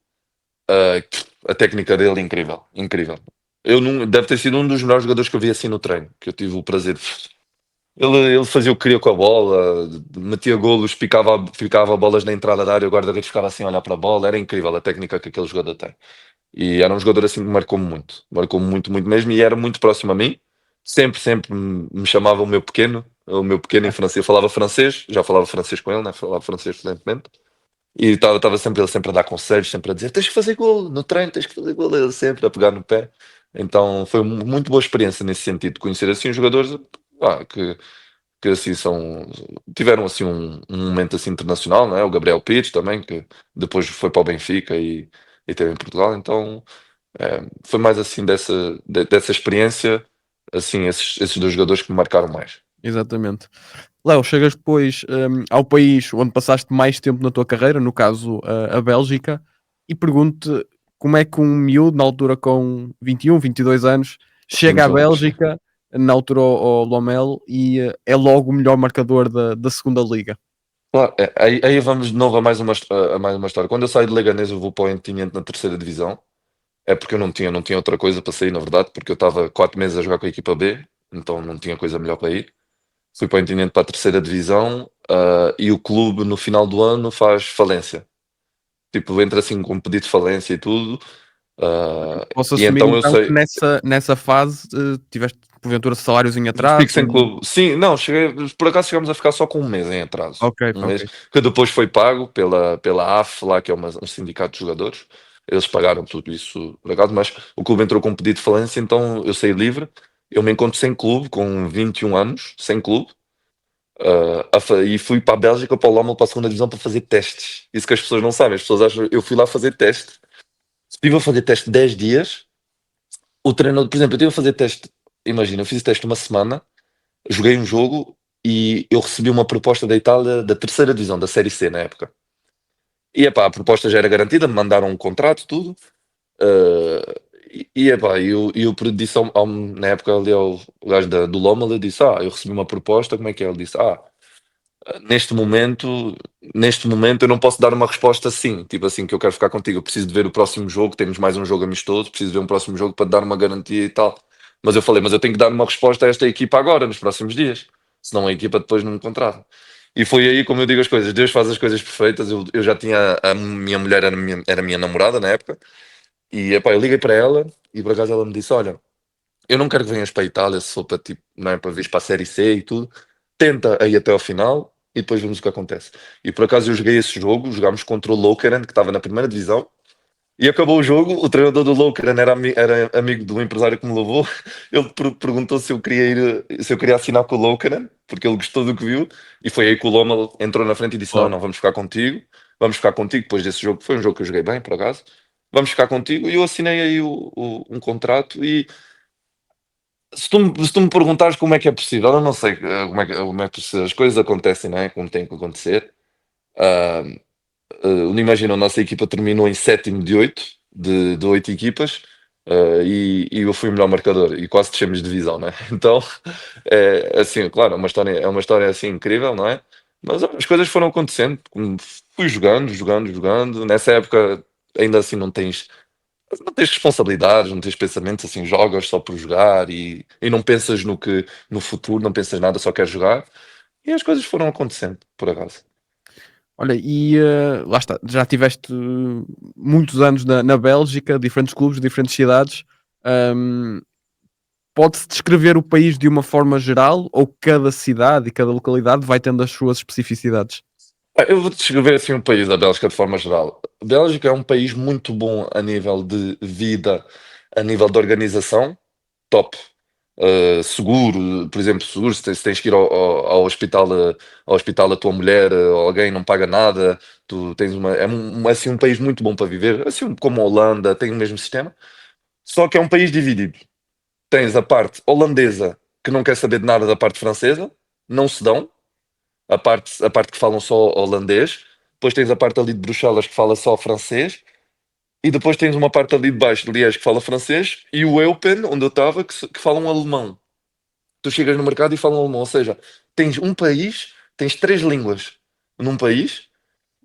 a técnica dele incrível, incrível. Eu não, deve ter sido um dos melhores jogadores que eu vi assim no treino, que eu tive o prazer de. Ele fazia o que queria com a bola, metia golos, ficava bolas na entrada da área, o guarda-redes ficava assim a olhar para a bola, era incrível a técnica que aquele jogador tem. E era um jogador assim que marcou muito, muito mesmo, e era muito próximo a mim. Sempre me chamava o meu pequeno em francês. Eu falava francês, já falava francês com ele, né? Falava francês fluentemente. E estava sempre ele sempre a dar conselhos, sempre a dizer: tens que fazer gol no treino, tens que fazer gol, ele sempre a pegar no pé. Então foi uma muito boa experiência nesse sentido, de conhecer assim os jogadores que assim tiveram assim um momento assim internacional, não é? O Gabriel Pires também, que depois foi para o Benfica e teve em Portugal. Então foi mais assim dessa experiência, assim, esses dois jogadores que me marcaram mais. Exatamente. Léo, chegas depois ao país onde passaste mais tempo na tua carreira, no caso a Bélgica, e pergunto-te como é que um miúdo, na altura com 21, 22 anos, chega à 20 anos. Bélgica, na altura ao Lomel, e é logo o melhor marcador da segunda liga. Claro, aí vamos de novo a mais uma história. Quando eu saí de Leganés, eu vou para o Inter na terceira divisão. É porque eu não tinha outra coisa para sair, na verdade, porque eu estava 4 meses a jogar com a equipa B, então não tinha coisa melhor para ir. Fui para o Inter para a terceira divisão, e o clube no final do ano faz falência. Tipo, entra assim com um pedido de falência e tudo. Posso E assumir então eu então que sei, nessa fase tiveste porventura salários em atraso? fico sem clube. Sim, não, por acaso chegámos a ficar só com um mês em atraso. Ok, Um ok. mês, que depois foi pago pela AF, lá que é um sindicato de jogadores. eles pagaram tudo isso por acaso, mas o clube entrou com um pedido de falência, então eu saí livre. Eu me encontro sem clube, com 21 anos, sem clube, e fui para a Bélgica, para o Lommel, para a segunda divisão, para fazer testes. Isso que as pessoas não sabem, as pessoas acham, eu fui lá fazer teste. Estive a fazer teste 10 dias. O treinador, por exemplo, eu estive a fazer teste, imagina, eu fiz teste uma semana, joguei um jogo e eu recebi uma proposta da Itália da terceira divisão, da Série C na época. E epá, a proposta já era garantida, me mandaram um contrato, tudo. Epá, eu disse na época ali ao gajo do Loma, eu disse: eu recebi uma proposta, como é que é? Ele disse: neste momento, neste momento eu não posso dar uma resposta assim, tipo assim, que eu quero ficar contigo. Eu preciso de ver o próximo jogo, temos mais um jogo amistoso, preciso de ver um próximo jogo para te dar uma garantia e tal. Mas eu falei, mas eu tenho que dar uma resposta a esta equipa agora, nos próximos dias, senão a equipa depois não me contrata. E foi aí, como eu digo as coisas, Deus faz as coisas perfeitas. Eu já tinha, a minha mulher era minha namorada na época, e epá, eu liguei para ela e por acaso ela me disse: Olha, eu não quero que venhas para a Itália se for para tipo, não é para vir para a Série C e tudo. Tenta aí até ao final e depois vemos o que acontece. E por acaso eu joguei esse jogo, jogámos contra o Lokeren, que estava na primeira divisão, e acabou o jogo. O treinador do Lokeren era amigo do empresário que me levou. Ele perguntou se eu queria se eu queria assinar com o Lokeren, porque ele gostou do que viu, e foi aí que o Loma entrou na frente e disse: Não, Claro. não, vamos ficar contigo depois desse jogo. Foi um jogo que eu joguei bem, por acaso. Vamos ficar contigo, e eu assinei aí um contrato. E se tu me perguntares como é que é possível, eu não sei como é que as coisas acontecem, não é? Como tem que acontecer. Ah, Imagina, a nossa equipa terminou em sétimo de oito, de oito equipas, e eu fui o melhor marcador e quase descemos de divisão, né? Então, é assim, claro, é uma história assim incrível, não é? Mas as coisas foram acontecendo, fui jogando, jogando, jogando. Nessa época, ainda assim, não tens responsabilidades, não tens pensamentos assim, jogas só por jogar e não pensas no futuro, não pensas nada, só queres jogar. E as coisas foram acontecendo, por acaso. Olha, e lá está, já tiveste muitos anos na Bélgica, diferentes clubes, diferentes cidades. Ahm, Pode-se descrever o país de uma forma geral ou cada cidade e cada localidade vai tendo as suas especificidades? Eu vou descrever assim um país da Bélgica de forma geral. A Bélgica é um país muito bom a nível de vida, a nível de organização, top. Seguro, por exemplo, seguro, se tens que ir ao hospital, ao hospital da tua mulher, alguém não paga nada, tu tens assim, um país muito bom para viver, assim como a Holanda, tem o mesmo sistema, só que é um país dividido. Tens a parte holandesa que não quer saber de nada da parte francesa, não se dão, a parte que falam só holandês, depois tens a parte ali de Bruxelas que fala só francês, e depois tens uma parte ali de baixo de Liège que fala francês, e o Eupen, onde eu estava, que falam alemão. Tu chegas no mercado e falam alemão, ou seja, tens um país, tens três línguas num país,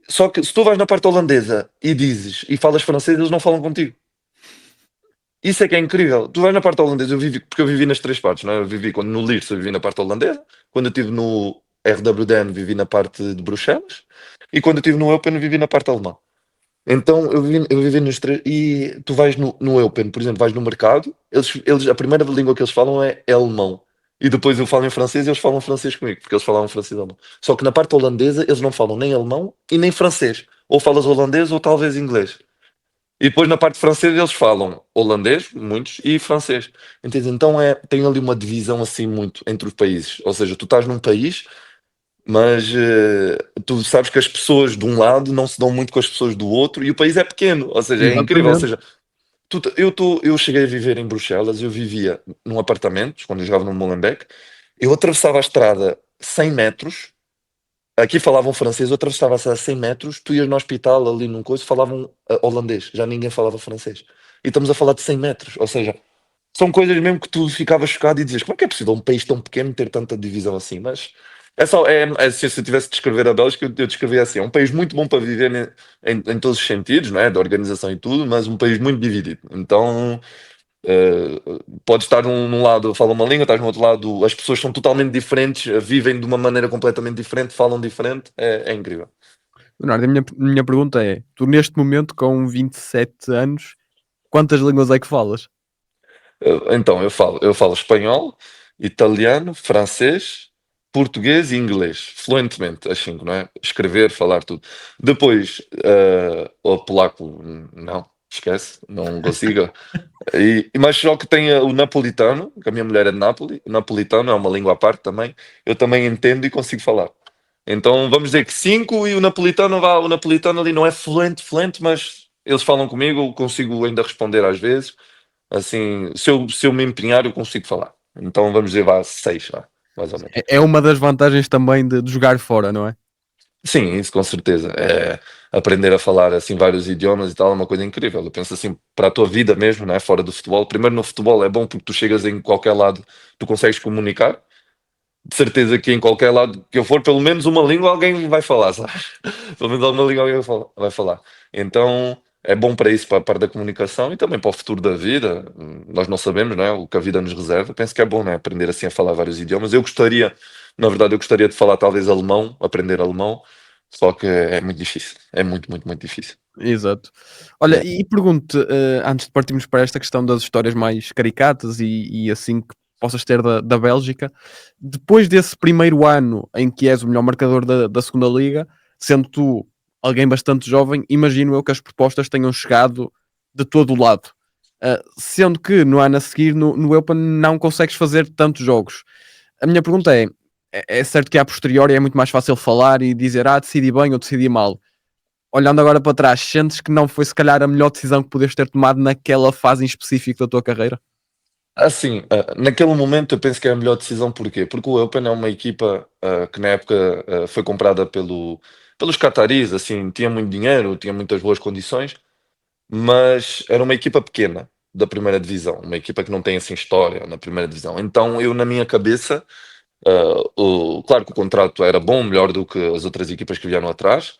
só que se tu vais na parte holandesa e dizes e falas francês, eles não falam contigo. Isso é que é incrível. Tu vais na parte holandesa, porque eu vivi nas três partes, não é? Eu vivi quando no Lierse, eu vivi na parte holandesa, quando eu estive no RWDN, vivi na parte de Bruxelas, e quando eu estive no Eupen, vivi na parte alemã. Então eu vivi nos três. E tu vais no Eupen, por exemplo, vais no mercado, a primeira língua que eles falam é alemão. E depois eu falo em francês e eles falam francês comigo, porque eles falavam francês e alemão. Só que na parte holandesa eles não falam nem alemão e nem francês. Ou falas holandês ou talvez inglês. E depois na parte francesa eles falam holandês, muitos, e francês. Entendes? Então tem ali uma divisão assim muito entre os países. Ou seja, tu estás num país, mas tu sabes que as pessoas de um lado não se dão muito com as pessoas do outro e o país é pequeno. Ou seja, é incrível. Ou Exatamente. seja, eu cheguei a viver em Bruxelas, eu vivia num apartamento, quando eu jogava no Molenbeek, eu atravessava a estrada 100 metros. Aqui falavam francês, eu atravessava-se a 100 metros, tu ias no hospital ali num coisa, falavam holandês, já ninguém falava francês. E estamos a falar de 100 metros, ou seja, são coisas mesmo que tu ficavas chocado e dizias, como é que é possível um país tão pequeno ter tanta divisão assim? Mas se eu tivesse de descrever a Bélgica, eu descrevia assim, é um país muito bom para viver em todos os sentidos, não é? Da organização e tudo, mas um país muito dividido. Então, eh, podes estar num lado, falam uma língua, estás no outro lado, as pessoas são totalmente diferentes, vivem de uma maneira completamente diferente, falam diferente, é incrível. Leonardo, a minha pergunta é: tu neste momento, com 27 anos, quantas línguas é que falas? Então, eu falo espanhol, italiano, francês, português e inglês, fluentemente, as 5, não é? Escrever, falar tudo. Depois, o polaco, não. esquece, não consigo. Mas só que tem o napolitano, que a minha mulher é de Nápoles, o napolitano é uma língua à parte também, eu também entendo e consigo falar. Então vamos dizer que 5 e o napolitano ali não é fluente, mas eles falam comigo, eu consigo ainda responder às vezes. Assim, se eu me empenhar, eu consigo falar. Então vamos dizer, vá 6, mais ou menos. É uma das vantagens também de jogar fora, não é? Sim, isso com certeza. É, aprender a falar assim vários idiomas e tal é uma coisa incrível. Eu penso assim, para a tua vida mesmo, né, fora do futebol. Primeiro no futebol é bom porque tu chegas em qualquer lado, tu consegues comunicar. De certeza que em qualquer lado que eu for, pelo menos uma língua alguém vai falar, sabes? Pelo menos alguma língua alguém vai falar. Então é bom para isso, para a parte da comunicação e também para o futuro da vida. Nós não sabemos, né, o que a vida nos reserva. Penso que é bom, né, aprender assim a falar vários idiomas. Eu gostaria, na verdade, eu gostaria de falar talvez alemão, aprender alemão, só que é muito difícil. É muito, muito, muito difícil. Exato. Olha, Yeah. e pergunto-te, antes de partirmos para esta questão das histórias mais caricatas e assim que possas ter da Bélgica, depois desse primeiro ano em que és o melhor marcador da segunda liga, sendo tu alguém bastante jovem, imagino eu que as propostas tenham chegado de todo o lado. Sendo que no ano a seguir no Open não consegues fazer tantos jogos. A minha pergunta é certo que a posteriori é muito mais fácil falar e dizer decidi bem ou decidi mal. Olhando agora para trás, sentes que não foi se calhar a melhor decisão que podias ter tomado naquela fase em específico da tua carreira? Assim, naquele momento eu penso que é a melhor decisão, porquê? Porque o Eupen é uma equipa que na época foi comprada pelos cataris, assim, tinha muito dinheiro, tinha muitas boas condições, mas era uma equipa pequena da primeira divisão, uma equipa que não tem assim história na primeira divisão. Então eu, na minha cabeça, claro que o contrato era bom, melhor do que as outras equipas que vieram atrás,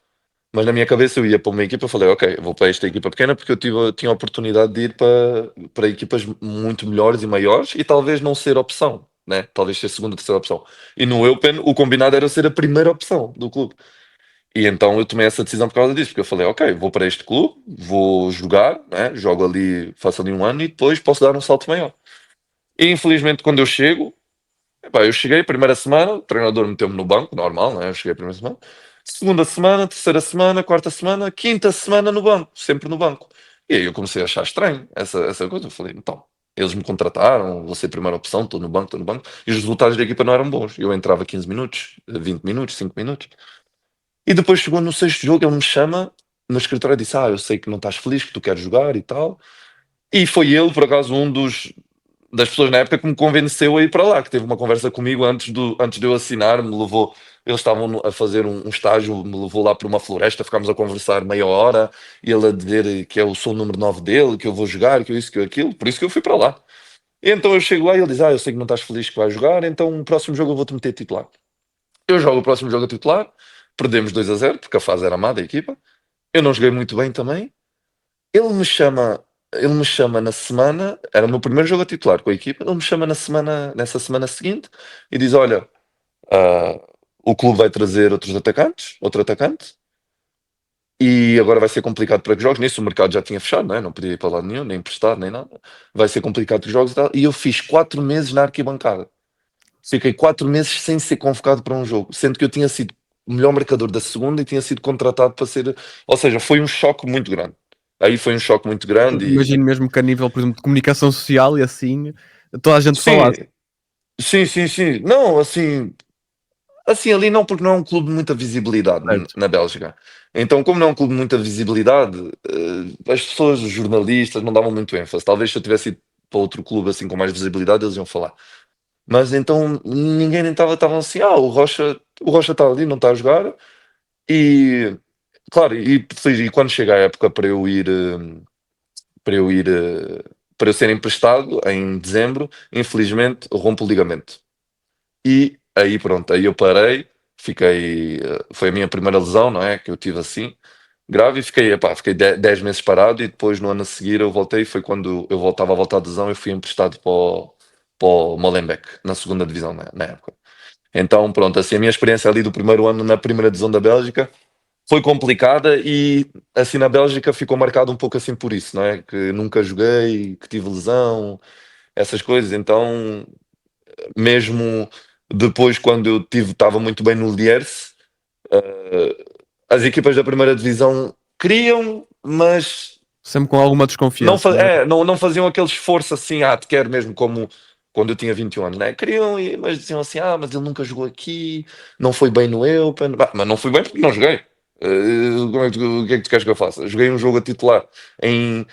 mas na minha cabeça eu ia para uma equipa, eu falei, ok, vou para esta equipa pequena porque tinha a oportunidade de ir para equipas muito melhores e maiores e talvez não ser opção, né? Talvez ser segunda, terceira opção. E no Eupen o combinado era ser a primeira opção do clube. E então eu tomei essa decisão por causa disso, porque eu falei, ok, vou para este clube, vou jogar, né? Jogo ali, faço ali um ano e depois posso dar um salto maior. E infelizmente quando eu chego, epá, eu cheguei, primeira semana, o treinador meteu-me no banco, normal, né? Eu cheguei a primeira semana. Segunda semana, terceira semana, quarta semana, quinta semana no banco, sempre no banco. E aí eu comecei a achar estranho essa coisa. Eu falei, então, eles me contrataram, vou ser a primeira opção, estou no banco. E os resultados da equipa não eram bons. Eu entrava 15 minutos, 20 minutos, 5 minutos. E depois chegou no sexto jogo, ele me chama no escritório e disse: eu sei que não estás feliz, que tu queres jogar e tal. E foi ele, por acaso, das pessoas na época que me convenceu a ir para lá, que teve uma conversa comigo antes de eu assinar, me levou, eles estavam a fazer um estágio, me levou lá para uma floresta, ficámos a conversar meia hora, e ele a dizer que eu sou o número 9 dele, que eu vou jogar, que eu isso, que eu aquilo, por isso que eu fui para lá. E então eu chego lá e ele diz, eu sei que não estás feliz que vais jogar, então o próximo jogo eu vou-te meter titular. Eu jogo o próximo jogo a titular, perdemos 2-0, porque a fase era má da equipa, eu não joguei muito bem também, ele me chama, ele me chama na semana, era o meu primeiro jogo a titular com a equipa, ele me chama nessa semana seguinte e diz: Olha, ah, o clube vai trazer outro atacante, e agora vai ser complicado para que jogos. Nisso o mercado já tinha fechado, não é? Não podia ir para lado nenhum, nem emprestado, nem nada. Vai ser complicado que jogos e tal. E eu fiz 4 meses na arquibancada. Fiquei 4 meses sem ser convocado para um jogo, sendo que eu tinha sido o melhor marcador da segunda e tinha sido contratado para ser. Ou seja, foi um choque muito grande. Aí foi um choque muito grande. Imagino mesmo que a nível, por exemplo, de comunicação social e assim, toda a gente Sim, falasse. sim, sim, sim. Não, assim ali não, porque não é um clube de muita visibilidade Certo. na Bélgica. Então, como não é um clube de muita visibilidade, as pessoas, os jornalistas, não davam muito ênfase. Talvez se eu tivesse ido para outro clube assim com mais visibilidade, eles iam falar. Mas então ninguém nem estavam assim, o Rocha está ali, não está a jogar. E claro, e quando chega a época para eu ir, para eu ser emprestado em dezembro, infelizmente rompo o ligamento. E aí pronto, aí eu parei, foi a minha primeira lesão, não é? Que eu tive assim, grave, e fiquei 10 meses parado e depois no ano a seguir eu voltei, foi quando eu voltava a voltar de lesão, eu fui emprestado para o Molenbeek, na segunda divisão na época. Então pronto, assim a minha experiência ali do primeiro ano na primeira divisão da Bélgica foi complicada e assim na Bélgica ficou marcado um pouco assim por isso, não é? Que nunca joguei, que tive lesão, essas coisas, então mesmo depois, quando eu estava muito bem no Lierse, as equipas da primeira divisão queriam, mas Sempre com alguma desconfiança, não é? Não faziam aquele esforço assim, te quero mesmo, como quando eu tinha 21 anos, né? Queriam, mas diziam assim, mas ele nunca jogou aqui, não foi bem no Open. Mas não fui bem porque não joguei. O que é que tu queres que eu faça? Joguei um jogo a titular em.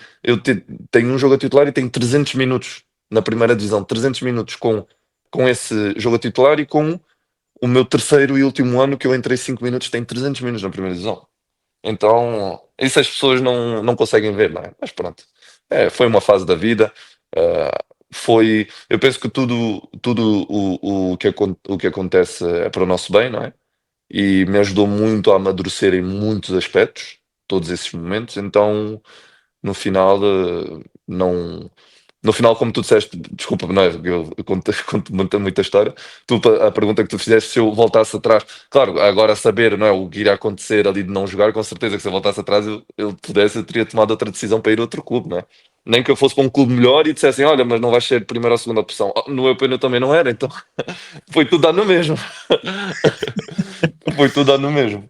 Tenho um jogo a titular e tenho 300 minutos na primeira divisão, 300 minutos com esse jogo a titular, e com o meu terceiro e último ano que eu entrei 5 minutos, tenho 300 minutos na primeira divisão. Então, isso as pessoas não conseguem ver, não é? Mas pronto, foi uma fase da vida. Eu penso que tudo o que acontece é para o nosso bem, não é? E me ajudou muito a amadurecer em muitos aspectos, todos esses momentos. Então, no final, não. No final, como tu disseste, desculpa, não é? Eu conto muita história. A pergunta que tu fizeste, se eu voltasse atrás, claro, agora saber, não é, o que iria acontecer ali de não jogar, com certeza que se eu voltasse atrás, eu teria tomado outra decisão para ir a outro clube, não é? Nem que eu fosse para um clube melhor e dissessem, olha, mas não vais ser primeira ou segunda opção. No Eupen eu também não era, então foi tudo dar no mesmo. Foi tudo dar no mesmo.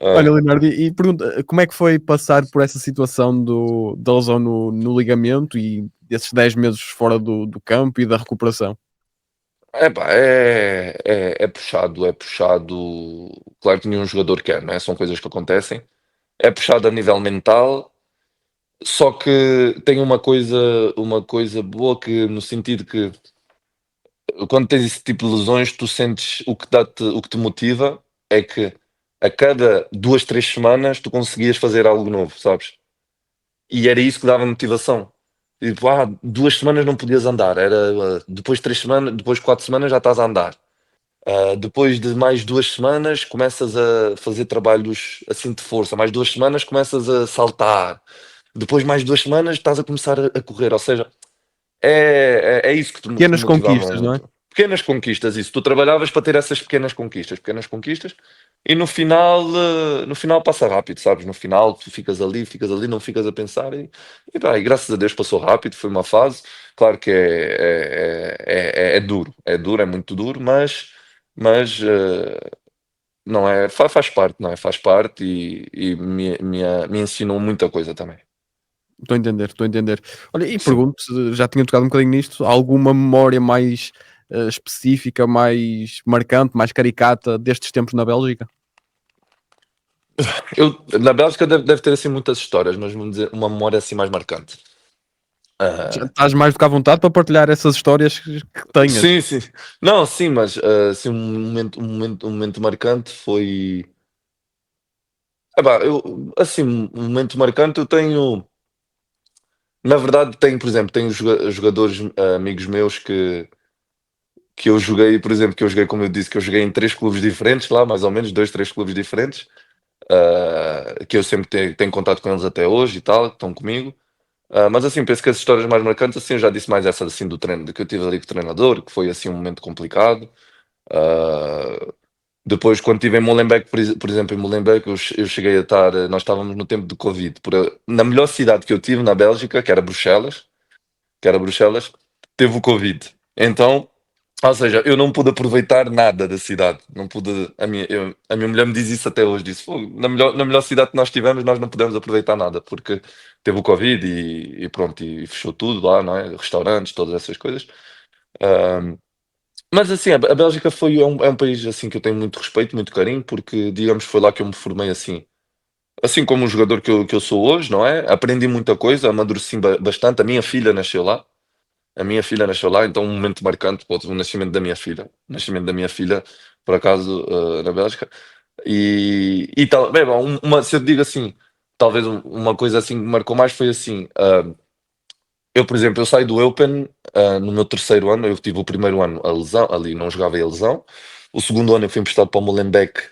Olha, Leonardo, e pergunta, como é que foi passar por essa situação da lesão no ligamento e desses 10 meses fora do campo e da recuperação? Epá, é puxado, é puxado. Claro que nenhum jogador quer, não é? São coisas que acontecem. É puxado a nível mental, só que tem uma coisa boa, que no sentido que quando tens esse tipo de lesões, tu sentes o que te motiva é que a cada 2, 3 semanas tu conseguias fazer algo novo, sabes? E era isso que dava motivação. Tipo, 2 semanas não podias andar, depois de 3 semanas, depois de 4 semanas já estás a andar. Depois de mais 2 semanas começas a fazer trabalhos assim de força, mais 2 semanas começas a saltar, depois mais 2 semanas estás a começar a correr, ou seja, é isso que te Pequenas motivava conquistas, não é? muito. Pequenas conquistas, isso. Tu trabalhavas para ter essas pequenas conquistas, e no final passa rápido, sabes? No final tu ficas ali, não ficas a pensar, e graças a Deus passou rápido, foi uma fase. Claro que é duro, é muito duro, mas não é, faz parte, não é? Faz parte, e me ensinou muita coisa também. Estou a entender, estou a entender. Olha, e Sim. pergunto, se já tinha tocado um bocadinho nisto, alguma memória mais específica, mais marcante, mais caricata destes tempos na Bélgica? Na Bélgica deve ter assim muitas histórias, mas vamos dizer uma memória assim mais marcante. Já Ah, estás mais do que à vontade para partilhar essas histórias que tenhas. sim, sim. Não, sim, mas assim, um momento marcante foi. Assim, um momento marcante eu tenho. Na verdade, tenho, por exemplo, tenho jogadores, amigos meus que eu joguei, por exemplo, como eu disse, que eu joguei em 3 clubes diferentes lá, mais ou menos, 2, 3 clubes diferentes, que eu sempre tenho contato com eles até hoje e tal, que estão comigo. Mas assim, penso que as histórias mais marcantes, assim, eu já disse mais essa assim do treino, de que eu tive ali com o treinador, que foi assim um momento complicado. Ah, Depois, quando estive em Molenbeek, por exemplo, em Molenbeek, eu cheguei a estar, nós estávamos no tempo de Covid, na melhor cidade que eu tive na Bélgica, que era Bruxelas, teve o Covid. Então, ou seja, eu não pude aproveitar nada da cidade. Não pude. A minha mulher me diz isso até hoje. Disse: "Fogo, na melhor cidade que nós tivemos, nós não pudemos aproveitar nada, porque teve o Covid e pronto, e fechou tudo lá, não é? Restaurantes, todas essas coisas." Ahm, mas assim, a Bélgica é um país assim que eu tenho muito respeito, muito carinho, porque digamos foi lá que eu me formei assim como o jogador que eu sou hoje, não é? Aprendi muita coisa, amadureci bastante. A minha filha nasceu lá, então um momento marcante, pô, o nascimento da minha filha. O nascimento da minha filha, por acaso, na Bélgica. E tal, bem, bom, se eu te digo assim, talvez uma coisa assim que me marcou mais foi assim. Eu, por exemplo, eu saí do Eupen, no meu terceiro ano. Eu tive o primeiro ano a lesão, ali não jogava a lesão. O segundo ano eu fui emprestado para o Molenbeek,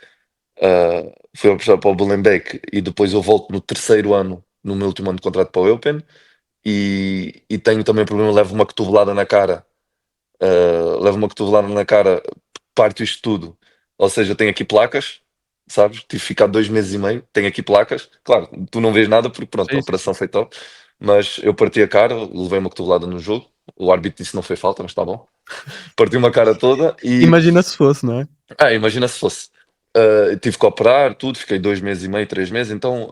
e depois eu volto no terceiro ano, no meu último ano de contrato, para o Eupen, e tenho também problema, levo uma cotovelada na cara, parto isto tudo. Ou seja, tenho aqui placas, sabes? Tive que ficar 2 meses e meio, tenho aqui placas. Claro, tu não vês nada porque pronto, a Sim, sim, sim. operação foi top, mas eu parti a cara, levei uma cotovelada no jogo. O árbitro disse que não foi falta, mas está bom. Parti uma cara toda e Imagina se fosse, não é? imagina se fosse. Tive que operar tudo, fiquei 2 meses e meio, 3 meses, então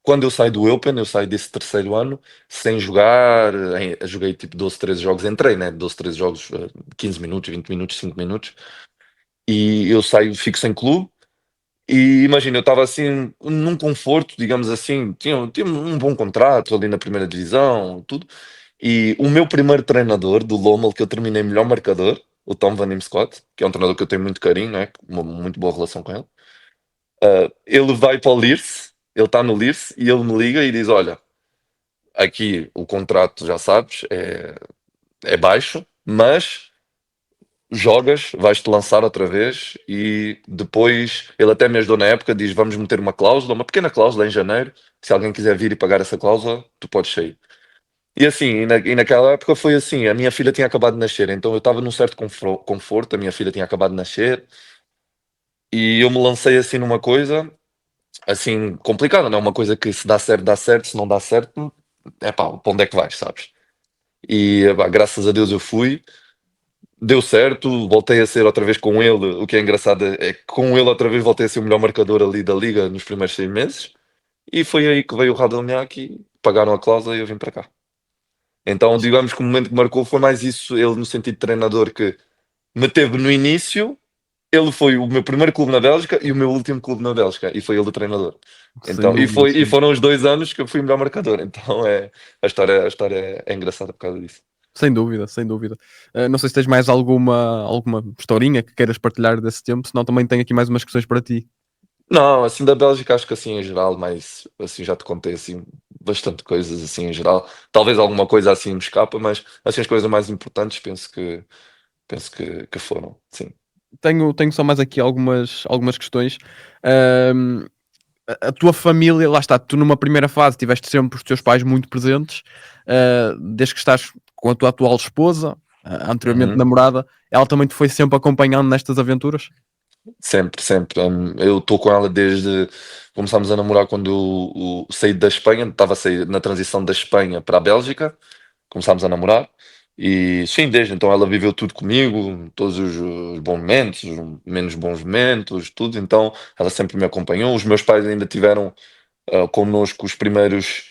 quando eu saio do Eupen, eu saio desse terceiro ano sem jogar, joguei tipo 12, 13 jogos, entrei, né? 12, 13 jogos, 15 minutos, 20 minutos, 5 minutos, e eu saio, fico sem clube. E imagina, eu estava assim, num conforto, digamos assim, tinha um bom contrato ali na primeira divisão, tudo. E o meu primeiro treinador do Lommel, que eu terminei melhor marcador, o Tom Van Scott, que é um treinador que eu tenho muito carinho, né? Uma muito boa relação com ele. Ele vai para o Lierse, ele está no Lierse, e ele me liga e diz: Olha, aqui o contrato, já sabes, é baixo, mas jogas, vais-te lançar outra vez. E depois ele até me ajudou na época, diz: Vamos meter uma cláusula, uma pequena cláusula em janeiro, que se alguém quiser vir e pagar essa cláusula, tu podes sair. E assim, naquela época foi assim, a minha filha tinha acabado de nascer, então eu estava num certo conforto, a minha filha tinha acabado de nascer, e eu me lancei assim numa coisa, assim, complicada, não é uma coisa que se dá certo, se não dá certo, é pá, para onde é que vais, sabes? E pá, graças a Deus eu fui, deu certo, voltei a ser outra vez com ele, o que é engraçado é que com ele outra vez voltei a ser o melhor marcador ali da liga nos primeiros 6 meses, e foi aí que veio o Radelnhac, pagaram a cláusula e eu vim para cá. Então, digamos que o momento que marcou foi mais isso, ele no sentido de treinador que me teve no início, ele foi o meu primeiro clube na Bélgica e o meu último clube na Bélgica, e foi ele o treinador. Sem Então, dúvida, e sim. foram os 2 anos que eu fui o melhor marcador. Então a história é engraçada por causa disso. Sem dúvida, sem dúvida. Não sei se tens mais alguma historinha que queiras partilhar desse tempo, senão também tenho aqui mais umas questões para ti. Não, assim da Bélgica acho que assim em geral, mas assim já te contei assim bastante coisas assim em geral. Talvez alguma coisa assim me escapa, mas assim as coisas mais importantes penso que foram, sim. Tenho só mais aqui algumas questões. Ahm, a tua família, lá está, tu numa primeira fase tiveste sempre os teus pais muito presentes, desde que estás com a tua atual esposa, anteriormente Uhum. namorada, ela também te foi sempre acompanhando nestas aventuras? Sempre, sempre. Eu estou com ela desde. Começámos a namorar quando eu saí da Espanha, estava a sair na transição da Espanha para a Bélgica, começámos a namorar. E sim, desde então ela viveu tudo comigo, todos os bons momentos, os menos bons momentos, tudo. Então ela sempre me acompanhou. Os meus pais ainda tiveram connosco os primeiros.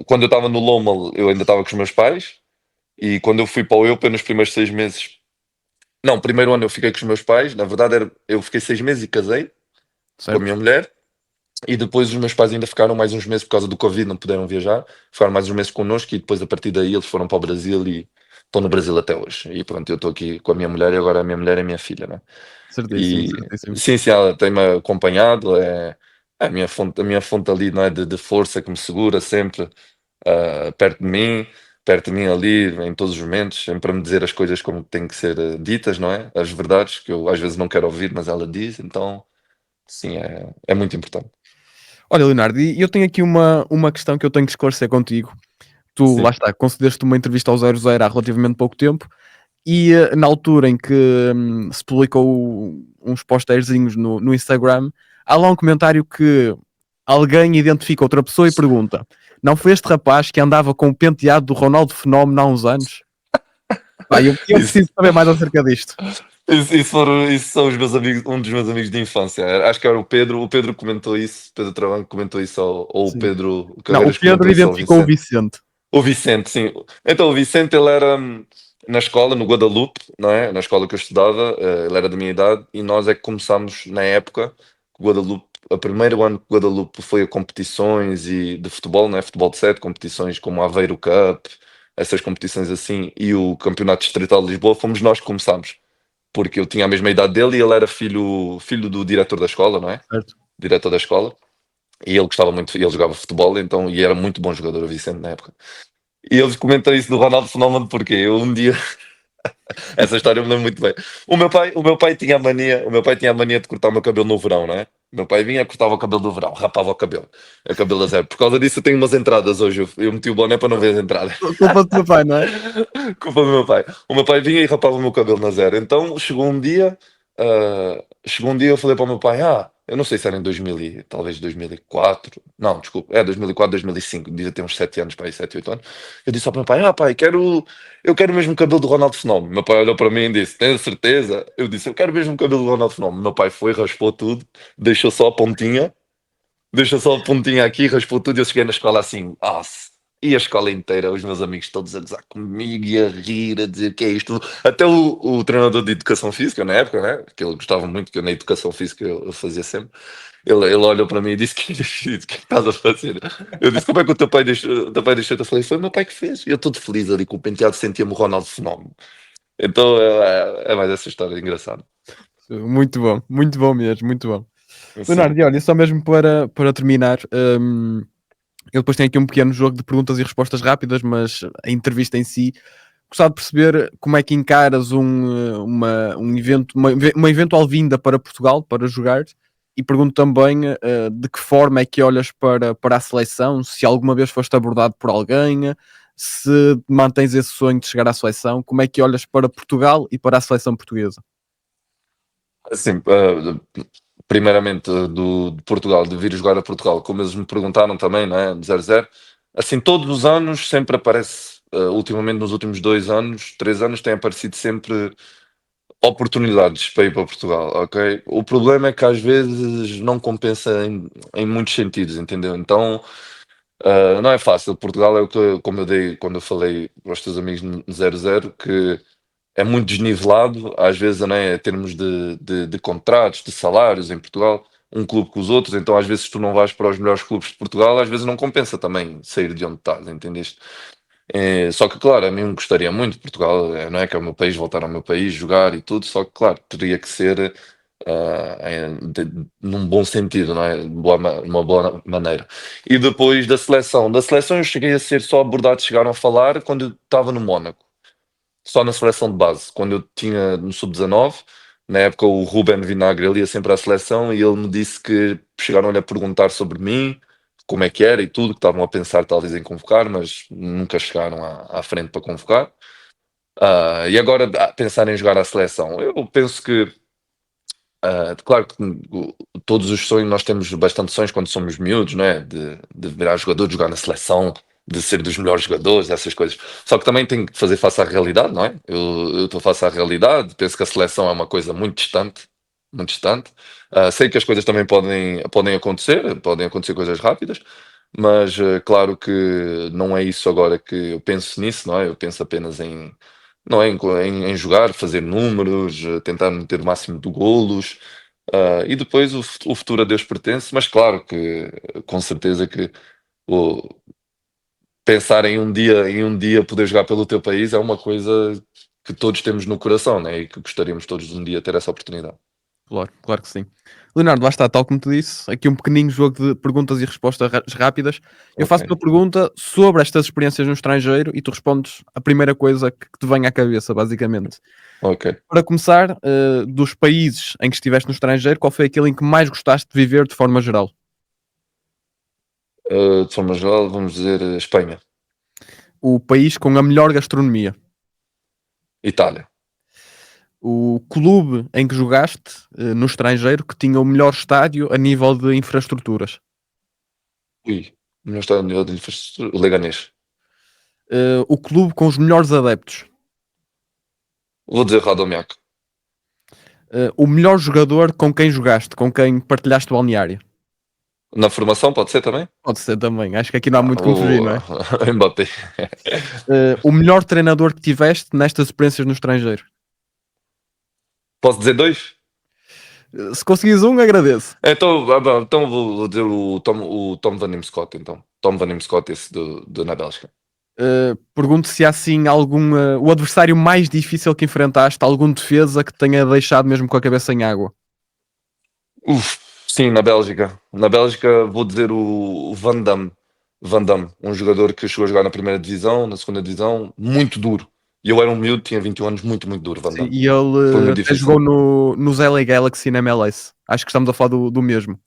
Quando eu estava no Lommel, eu ainda estava com os meus pais. E quando eu fui para o Eupen, nos primeiros 6 meses. Não, primeiro ano eu fiquei com os meus pais. Na verdade, eu fiquei 6 meses e casei com a Certo? minha mulher, e depois os meus pais ainda ficaram mais uns meses por causa do Covid, não puderam viajar, ficaram mais uns meses connosco, e depois a partir daí eles foram para o Brasil e estão no Brasil até hoje. E pronto, eu estou aqui com a minha mulher, e agora a minha mulher é minha filha, né? Certíssimo, E certíssimo. sim, sim, ela tem-me acompanhado, é a minha fonte ali, não é, de força que me segura sempre, perto de mim. Perto de mim ali, em todos os momentos, sempre a me dizer as coisas como têm que ser ditas, não é? As verdades, que eu às vezes não quero ouvir, mas ela diz, então sim, é muito importante. Olha, Leonardo, e eu tenho aqui uma questão que eu tenho que esclarecer contigo. Tu, lá Sim. está, concedeste uma entrevista ao 00 há relativamente pouco tempo e na altura em que se publicou uns posterzinhos no Instagram, há lá um comentário que alguém identifica outra pessoa e pergunta: Não foi este rapaz que andava com o penteado do Ronaldo Fenómeno há uns anos? Pá, eu Isso, preciso saber mais acerca disto. isso são os meus amigos, um dos meus amigos de infância. Acho que era o Pedro. O Pedro comentou isso, Pedro Trabanco comentou isso, ou o Sim. Pedro Não, o Carreiras Pedro comentou isso ao identificou o Vicente. Vicente. O Vicente, sim. Então, o Vicente, ele era na escola, no Guadalupe, não é? Na escola que eu estudava, ele era da minha idade, e nós é que começámos na época, o Guadalupe, o primeiro ano que o Guadalupe foi a competições e de futebol, não é? Futebol de sete, competições como a Aveiro Cup, essas competições assim, e o Campeonato Distrital de Lisboa, fomos nós que começámos, porque eu tinha a mesma idade dele, e ele era filho do diretor da escola, não é? Certo. Diretor da escola. E ele gostava muito, ele jogava futebol, então, e era muito bom jogador, o Vicente, na época. E eles comentam isso do Ronaldo Fenómeno porque eu um dia, essa história eu me lembro muito bem. O meu pai tinha a mania de cortar o meu cabelo no verão, não é? O meu pai vinha, cortava o cabelo do verão, rapava o cabelo a zero. Por causa disso eu tenho umas entradas hoje. Eu meti o boné para não ver as entradas. Culpa do teu pai, não é? Culpa do meu pai. O meu pai vinha e rapava o meu cabelo na zero. Então chegou um dia, eu falei para o meu pai, eu não sei se era em 2000 talvez 2004, não, desculpa, 2004, 2005, devia ter uns 7 anos, para aí, 7, 8 anos. Eu disse ao meu pai, pai, eu quero mesmo o cabelo do Ronaldo Fenómeno. Meu pai olhou para mim e disse, tens certeza? Eu disse, eu quero mesmo o cabelo do Ronaldo Fenómeno. Meu pai foi, raspou tudo, deixou só a pontinha, deixa só a pontinha aqui, raspou tudo e eu cheguei na escola assim, e a escola inteira, os meus amigos todos a gozar comigo e a rir, a dizer que é isto. Até o treinador de educação física, na época, né? Que ele gostava muito, que eu na educação física eu fazia sempre. Ele olhou para mim e disse: Que é isto? O que é que estás a fazer? Eu disse: Como é que o teu pai deixou? Eu falei: Foi o meu pai que fez. E eu todo feliz ali com o penteado, sentia-me o Ronaldo Fenómeno. Então é mais essa história engraçada. Muito bom mesmo, muito bom. Assim, Leonardo, e olha, só mesmo para terminar, eu depois tenho aqui um pequeno jogo de perguntas e respostas rápidas, mas a entrevista em si, gostava de perceber como é que encaras um evento, uma eventual vinda para Portugal para jogar, e pergunto também de que forma é que olhas para a seleção, se alguma vez foste abordado por alguém, se mantens esse sonho de chegar à seleção, como é que olhas para Portugal e para a seleção portuguesa? assim, primeiramente de Portugal, de vir jogar a Portugal, como eles me perguntaram também, não é? De 0-0. Assim, todos os anos sempre aparece, ultimamente nos últimos 2 anos, 3 anos, tem aparecido sempre oportunidades para ir para Portugal, ok? O problema é que às vezes não compensa em muitos sentidos, entendeu? Então, não é fácil. Portugal é o que, como eu dei quando eu falei aos teus amigos no 0-0, que é muito desnivelado, às vezes, né, em termos de contratos, de salários em Portugal, um clube com os outros, então às vezes se tu não vais para os melhores clubes de Portugal, às vezes não compensa também sair de onde estás, entendeste? Só que, claro, a mim me gostaria muito, Portugal, não é que é o meu país, voltar ao meu país, jogar e tudo, só que, claro, teria que ser num bom sentido, não é? Uma boa maneira. E depois da seleção eu cheguei a ser só abordado, chegaram a falar quando eu estava no Mónaco, só na seleção de base, quando eu tinha no sub-19, na época o Ruben Vinagre ele ia sempre à seleção e ele me disse que chegaram-lhe a perguntar sobre mim, como é que era e tudo, que estavam a pensar talvez em convocar, mas nunca chegaram à frente para convocar. E agora pensar em jogar à seleção, eu penso que claro que todos os sonhos, nós temos bastante sonhos quando somos miúdos, não é? De virar jogador, de jogar na seleção, de ser dos melhores jogadores, essas coisas. Só que também tenho que fazer face à realidade, não é? Eu estou face à realidade, penso que a seleção é uma coisa muito distante, muito distante. Sei que as coisas também podem acontecer coisas rápidas, mas claro que não é isso agora que eu penso nisso, não é? Eu penso apenas não é, em jogar, fazer números, tentar meter o máximo de golos, e depois o futuro a Deus pertence, mas claro que com certeza que o, pensar em um dia poder jogar pelo teu país é uma coisa que todos temos no coração, né? E que gostaríamos todos de um dia ter essa oportunidade. Claro, claro que sim. Leonardo, lá está, tal como te disse, aqui um pequenino jogo de perguntas e respostas rápidas. Eu Ok, faço uma pergunta sobre estas experiências no estrangeiro e tu respondes a primeira coisa que te vem à cabeça, basicamente. ok. Para começar, dos países em que estiveste no estrangeiro, qual foi aquele em que mais gostaste de viver de forma geral? De forma geral, vamos dizer Espanha, O país com a melhor gastronomia? Itália. O clube em que jogaste no estrangeiro que tinha o melhor estádio a nível de infraestruturas? Ui, não está no nível de infraestrutura. O Leganês. O clube com os melhores adeptos? Vou dizer Radomiac. O melhor jogador com quem jogaste, com quem partilhaste o balneário? Na formação, pode ser também? Pode ser também, acho que aqui não há muito como fugir, não é? Mbappé. O melhor treinador que tiveste nestas experiências no estrangeiro? Posso dizer dois? Se conseguires um, agradeço. Então vou dizer o Tom Van Scott, então. Tom Van Scott, esse na Bélgica. Pergunto se há assim algum o adversário mais difícil que enfrentaste, algum defesa que tenha deixado mesmo com a cabeça em água. Sim, na Bélgica. Na Bélgica vou dizer o Van Damme. Van Damme, um jogador que chegou a jogar na primeira divisão, na segunda divisão, muito duro. E eu era um miúdo, tinha 21 anos, muito, muito duro, Van Sim, Damme. e Foi ele muito até difícil. jogou nos LA Galaxy na MLS. Acho que estamos a falar do mesmo.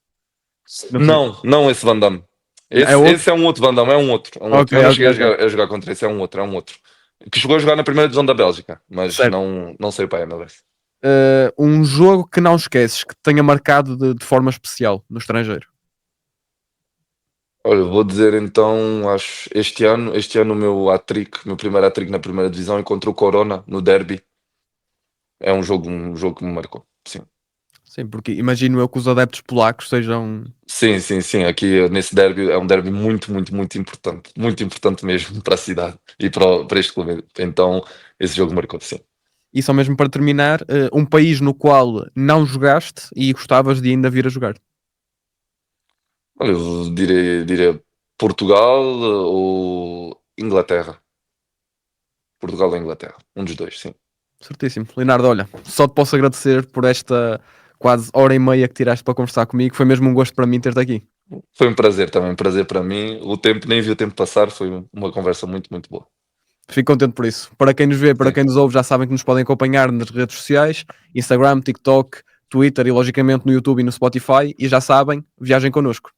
Não sei. Não, não esse Van Damme. É Esse, outro? esse é um outro Van Damme, é um outro. É um Ok, outro. Eu não ok, cheguei a ok. jogar contra esse, é um outro. Que chegou a jogar na primeira divisão da Bélgica, mas Certo. não saiu para a MLS. Um jogo que não esqueces, que te tenha marcado de forma especial no estrangeiro. Olha, vou dizer então, acho, este ano o meu primeiro hat-trick na primeira divisão, encontrou o Corona no derby. É um jogo que me marcou, sim. Sim, porque imagino eu que os adeptos polacos sejam. Sim, sim, sim. Aqui nesse derby é um derby muito, muito, muito importante mesmo para a cidade e para este clube. Então, esse jogo marcou, sim. E só mesmo para terminar, um país no qual não jogaste e gostavas de ainda vir a jogar. Olha, eu diria Portugal ou Inglaterra. Portugal ou Inglaterra. Um dos dois, sim. Certíssimo. Leonardo, olha, só te posso agradecer por esta quase hora e meia que tiraste para conversar comigo. Foi mesmo um gosto para mim ter-te aqui. Foi um prazer também, um prazer para mim. O tempo, nem vi o tempo passar, foi uma conversa muito, muito boa. Fico contente por isso. Para quem nos vê, para Sim. quem nos ouve, já sabem que nos podem acompanhar nas redes sociais, Instagram, TikTok, Twitter e logicamente no YouTube e no Spotify. E já sabem, viajem connosco.